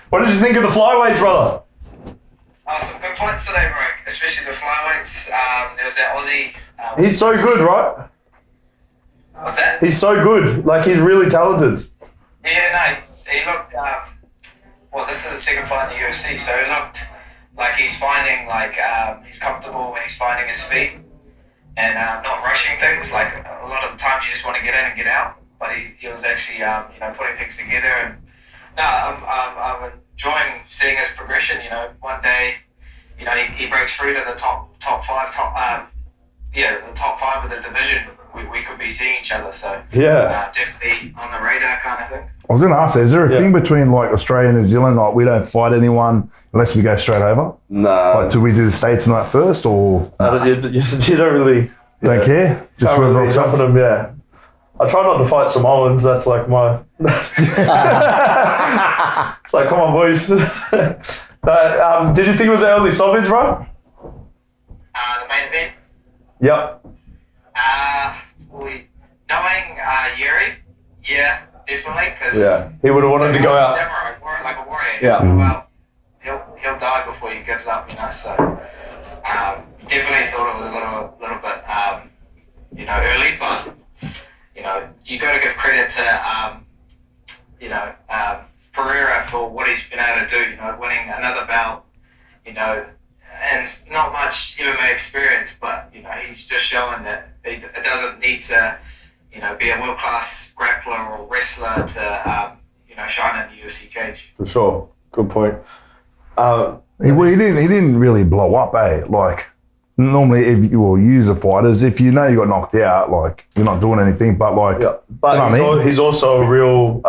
Speaker 1: What did you think of the flyweights, brother?
Speaker 11: Some good fights today, bro. Especially the flyweights. There was that Aussie.
Speaker 1: He's so good, right?
Speaker 11: What's that?
Speaker 1: He's so good. Like, he's really talented.
Speaker 11: Yeah, no, he looked. Well, this is the second fight in the UFC, so he looked like he's finding he's comfortable when he's finding his feet and not rushing things. Like a lot of the times, you just want to get in and get out, but he was actually putting things together. And no, I'm enjoying seeing his progression. You know, one day, he breaks through to the top five, the top five of the division. We could be seeing each other, so definitely on the radar kind of thing.
Speaker 5: I was going to ask, is there a thing between like Australia and New Zealand, like we don't fight anyone unless we go straight over?
Speaker 1: Nah.
Speaker 5: Like, do we do the States and that first, or
Speaker 1: You don't really...
Speaker 5: don't care? Just
Speaker 1: Can't
Speaker 5: whoever
Speaker 1: really
Speaker 5: rocks
Speaker 1: jump
Speaker 5: up?
Speaker 1: at them, yeah. I try not to fight Samoans, that's like my... It's like, come on, boys. Did you think it was an early stoppage, bro?
Speaker 11: The main event.
Speaker 1: Yep.
Speaker 11: Knowing Yuri, yeah, definitely, because
Speaker 1: He would have wanted to go out.
Speaker 11: samurai, like a warrior.
Speaker 1: Yeah.
Speaker 11: Well, he'll die before he gives up, So definitely thought it was a little bit early, but you got to give credit to Pereira for what he's been able to do. Winning another bout, and not much MMA experience, but he's just showing that it doesn't need to be a world-class grappler or wrestler to shine in the UFC cage.
Speaker 1: For sure. Good point.
Speaker 5: He didn't really blow up, eh? Like normally, if you will use the fighters, if you got knocked out, like you're not doing anything, but like,
Speaker 1: but he's also a real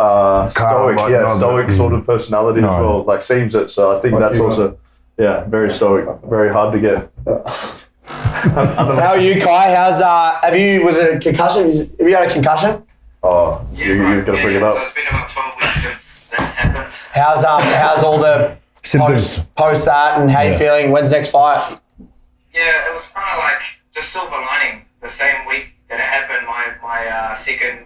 Speaker 1: stoic, stoic sort of personality as well. Like seems it, so I think that's also very stoic, very hard to get.
Speaker 2: How are you, Kai? Was it a concussion? Have you had a concussion?
Speaker 1: Oh, you're gonna bring it up.
Speaker 11: So it's been about 12 weeks since that's happened.
Speaker 2: How's all the
Speaker 5: symptoms
Speaker 2: post that, and how you feeling? When's the next fight?
Speaker 11: Yeah, it was kind of like just silver lining. The same week that it happened, my second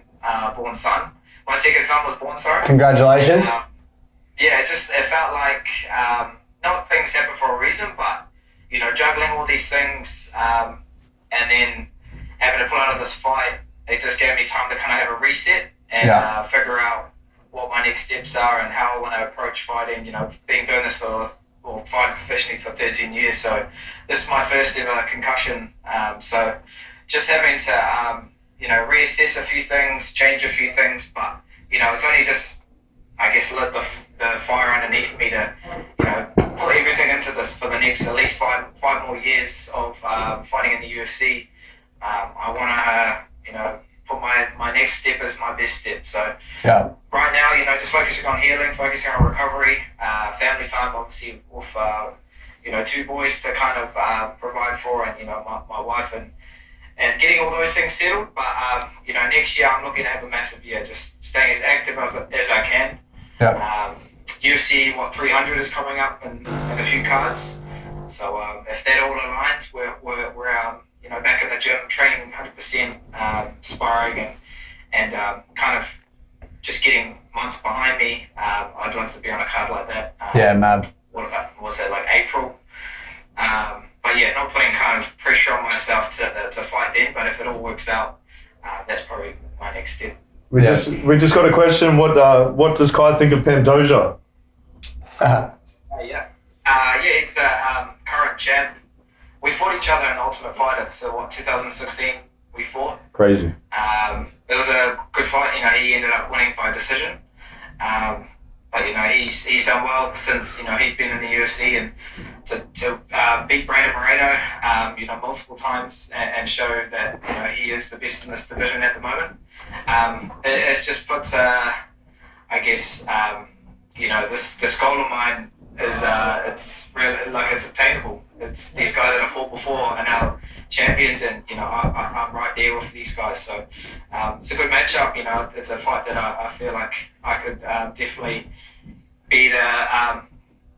Speaker 11: born son. My second son was born, sorry.
Speaker 2: Congratulations.
Speaker 11: It felt like not things happen for a reason, but juggling all these things and then having to pull out of this fight, it just gave me time to kind of have a reset and figure out what my next steps are and how I want to approach fighting. Been doing this fighting professionally for 13 years, so this is my first ever concussion. So just having to reassess a few things, change a few things, but it's only just, I guess, lit the fire underneath me to put everything into this for the next at least five more years of fighting in the UFC. I want to put my next step as my best step. So
Speaker 2: Yeah.
Speaker 11: right now, you know, just focusing on healing, focusing on recovery, family time, obviously with, you know, 2 boys to kind of provide for, and, you know, my wife, and getting all those things settled. But, you know, next year I'm looking to have a massive year, just staying as active as I can.
Speaker 2: Yeah.
Speaker 11: UFC 300 is coming up in a few cards. So if that all aligns, we're you know, back in the gym, training 100%, sparring, and kind of just getting months behind me. I'd love to be on a card like that.
Speaker 2: Yeah, man.
Speaker 11: What about, was that like April? But yeah, not putting kind of pressure on myself to fight then. But if it all works out, that's probably my next step.
Speaker 1: We just got a question. What does Kai think of Pantoja?
Speaker 11: He's the current champ. We fought each other in Ultimate Fighter. So 2016 we fought.
Speaker 1: Crazy.
Speaker 11: It was a good fight. You know, he ended up winning by decision. But you know, he's done well since, you know, he's been in the UFC, and to beat Brandon Moreno, you know, multiple times, and show that, you know, he is the best in this division at the moment. It's just puts, I guess, you know, this goal of mine is it's really, like, it's obtainable. It's these guys that I fought before are now champions, and, you know, I'm right there with these guys. So it's a good matchup. You know, it's a fight that I feel like I could definitely be the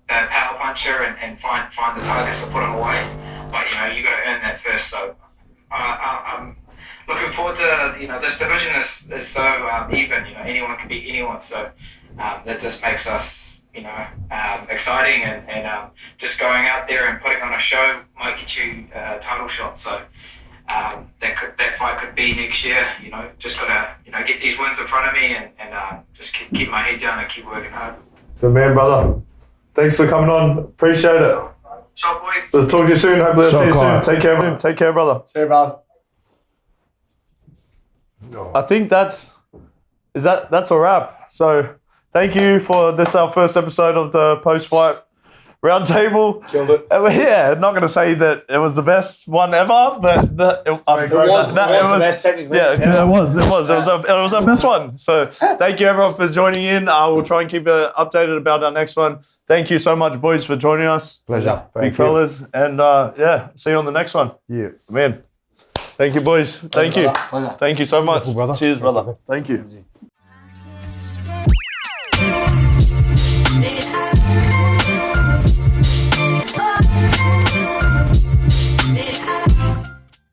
Speaker 11: power puncher and find the targets to put them away. But, you know, you got to earn that first. So I'm looking forward to, you know, this division is so even. You know, anyone can beat anyone. So that just makes us, you know, exciting, and just going out there and putting on a show might get you a title shot. So that fight could be next year. You know, just gotta, you know, get these wins in front of me, and just keep my head down and keep working hard.
Speaker 1: Good man, brother. Thanks for coming on. Appreciate it.
Speaker 11: So, boys.
Speaker 1: So talk to you soon. Hopefully I'll see you soon. Take care, man. Take care, brother.
Speaker 2: See you, brother.
Speaker 1: I think that's a wrap. So thank you for this, our first episode of the post-fight roundtable.
Speaker 2: Killed it.
Speaker 1: Yeah, not going to say that it was the best one ever, but it was
Speaker 2: the best technically.
Speaker 1: Yeah, it was our best one. So thank you everyone for joining in. I will try and keep you updated about our next one. Thank you so much, boys, for joining us.
Speaker 4: Pleasure.
Speaker 1: Big fellas. And see you on the next one.
Speaker 4: Yeah.
Speaker 1: Man. Thank you, boys. Thank you.
Speaker 2: Pleasure.
Speaker 1: Thank you so much.
Speaker 4: Brother.
Speaker 1: Cheers, brother. Thank you.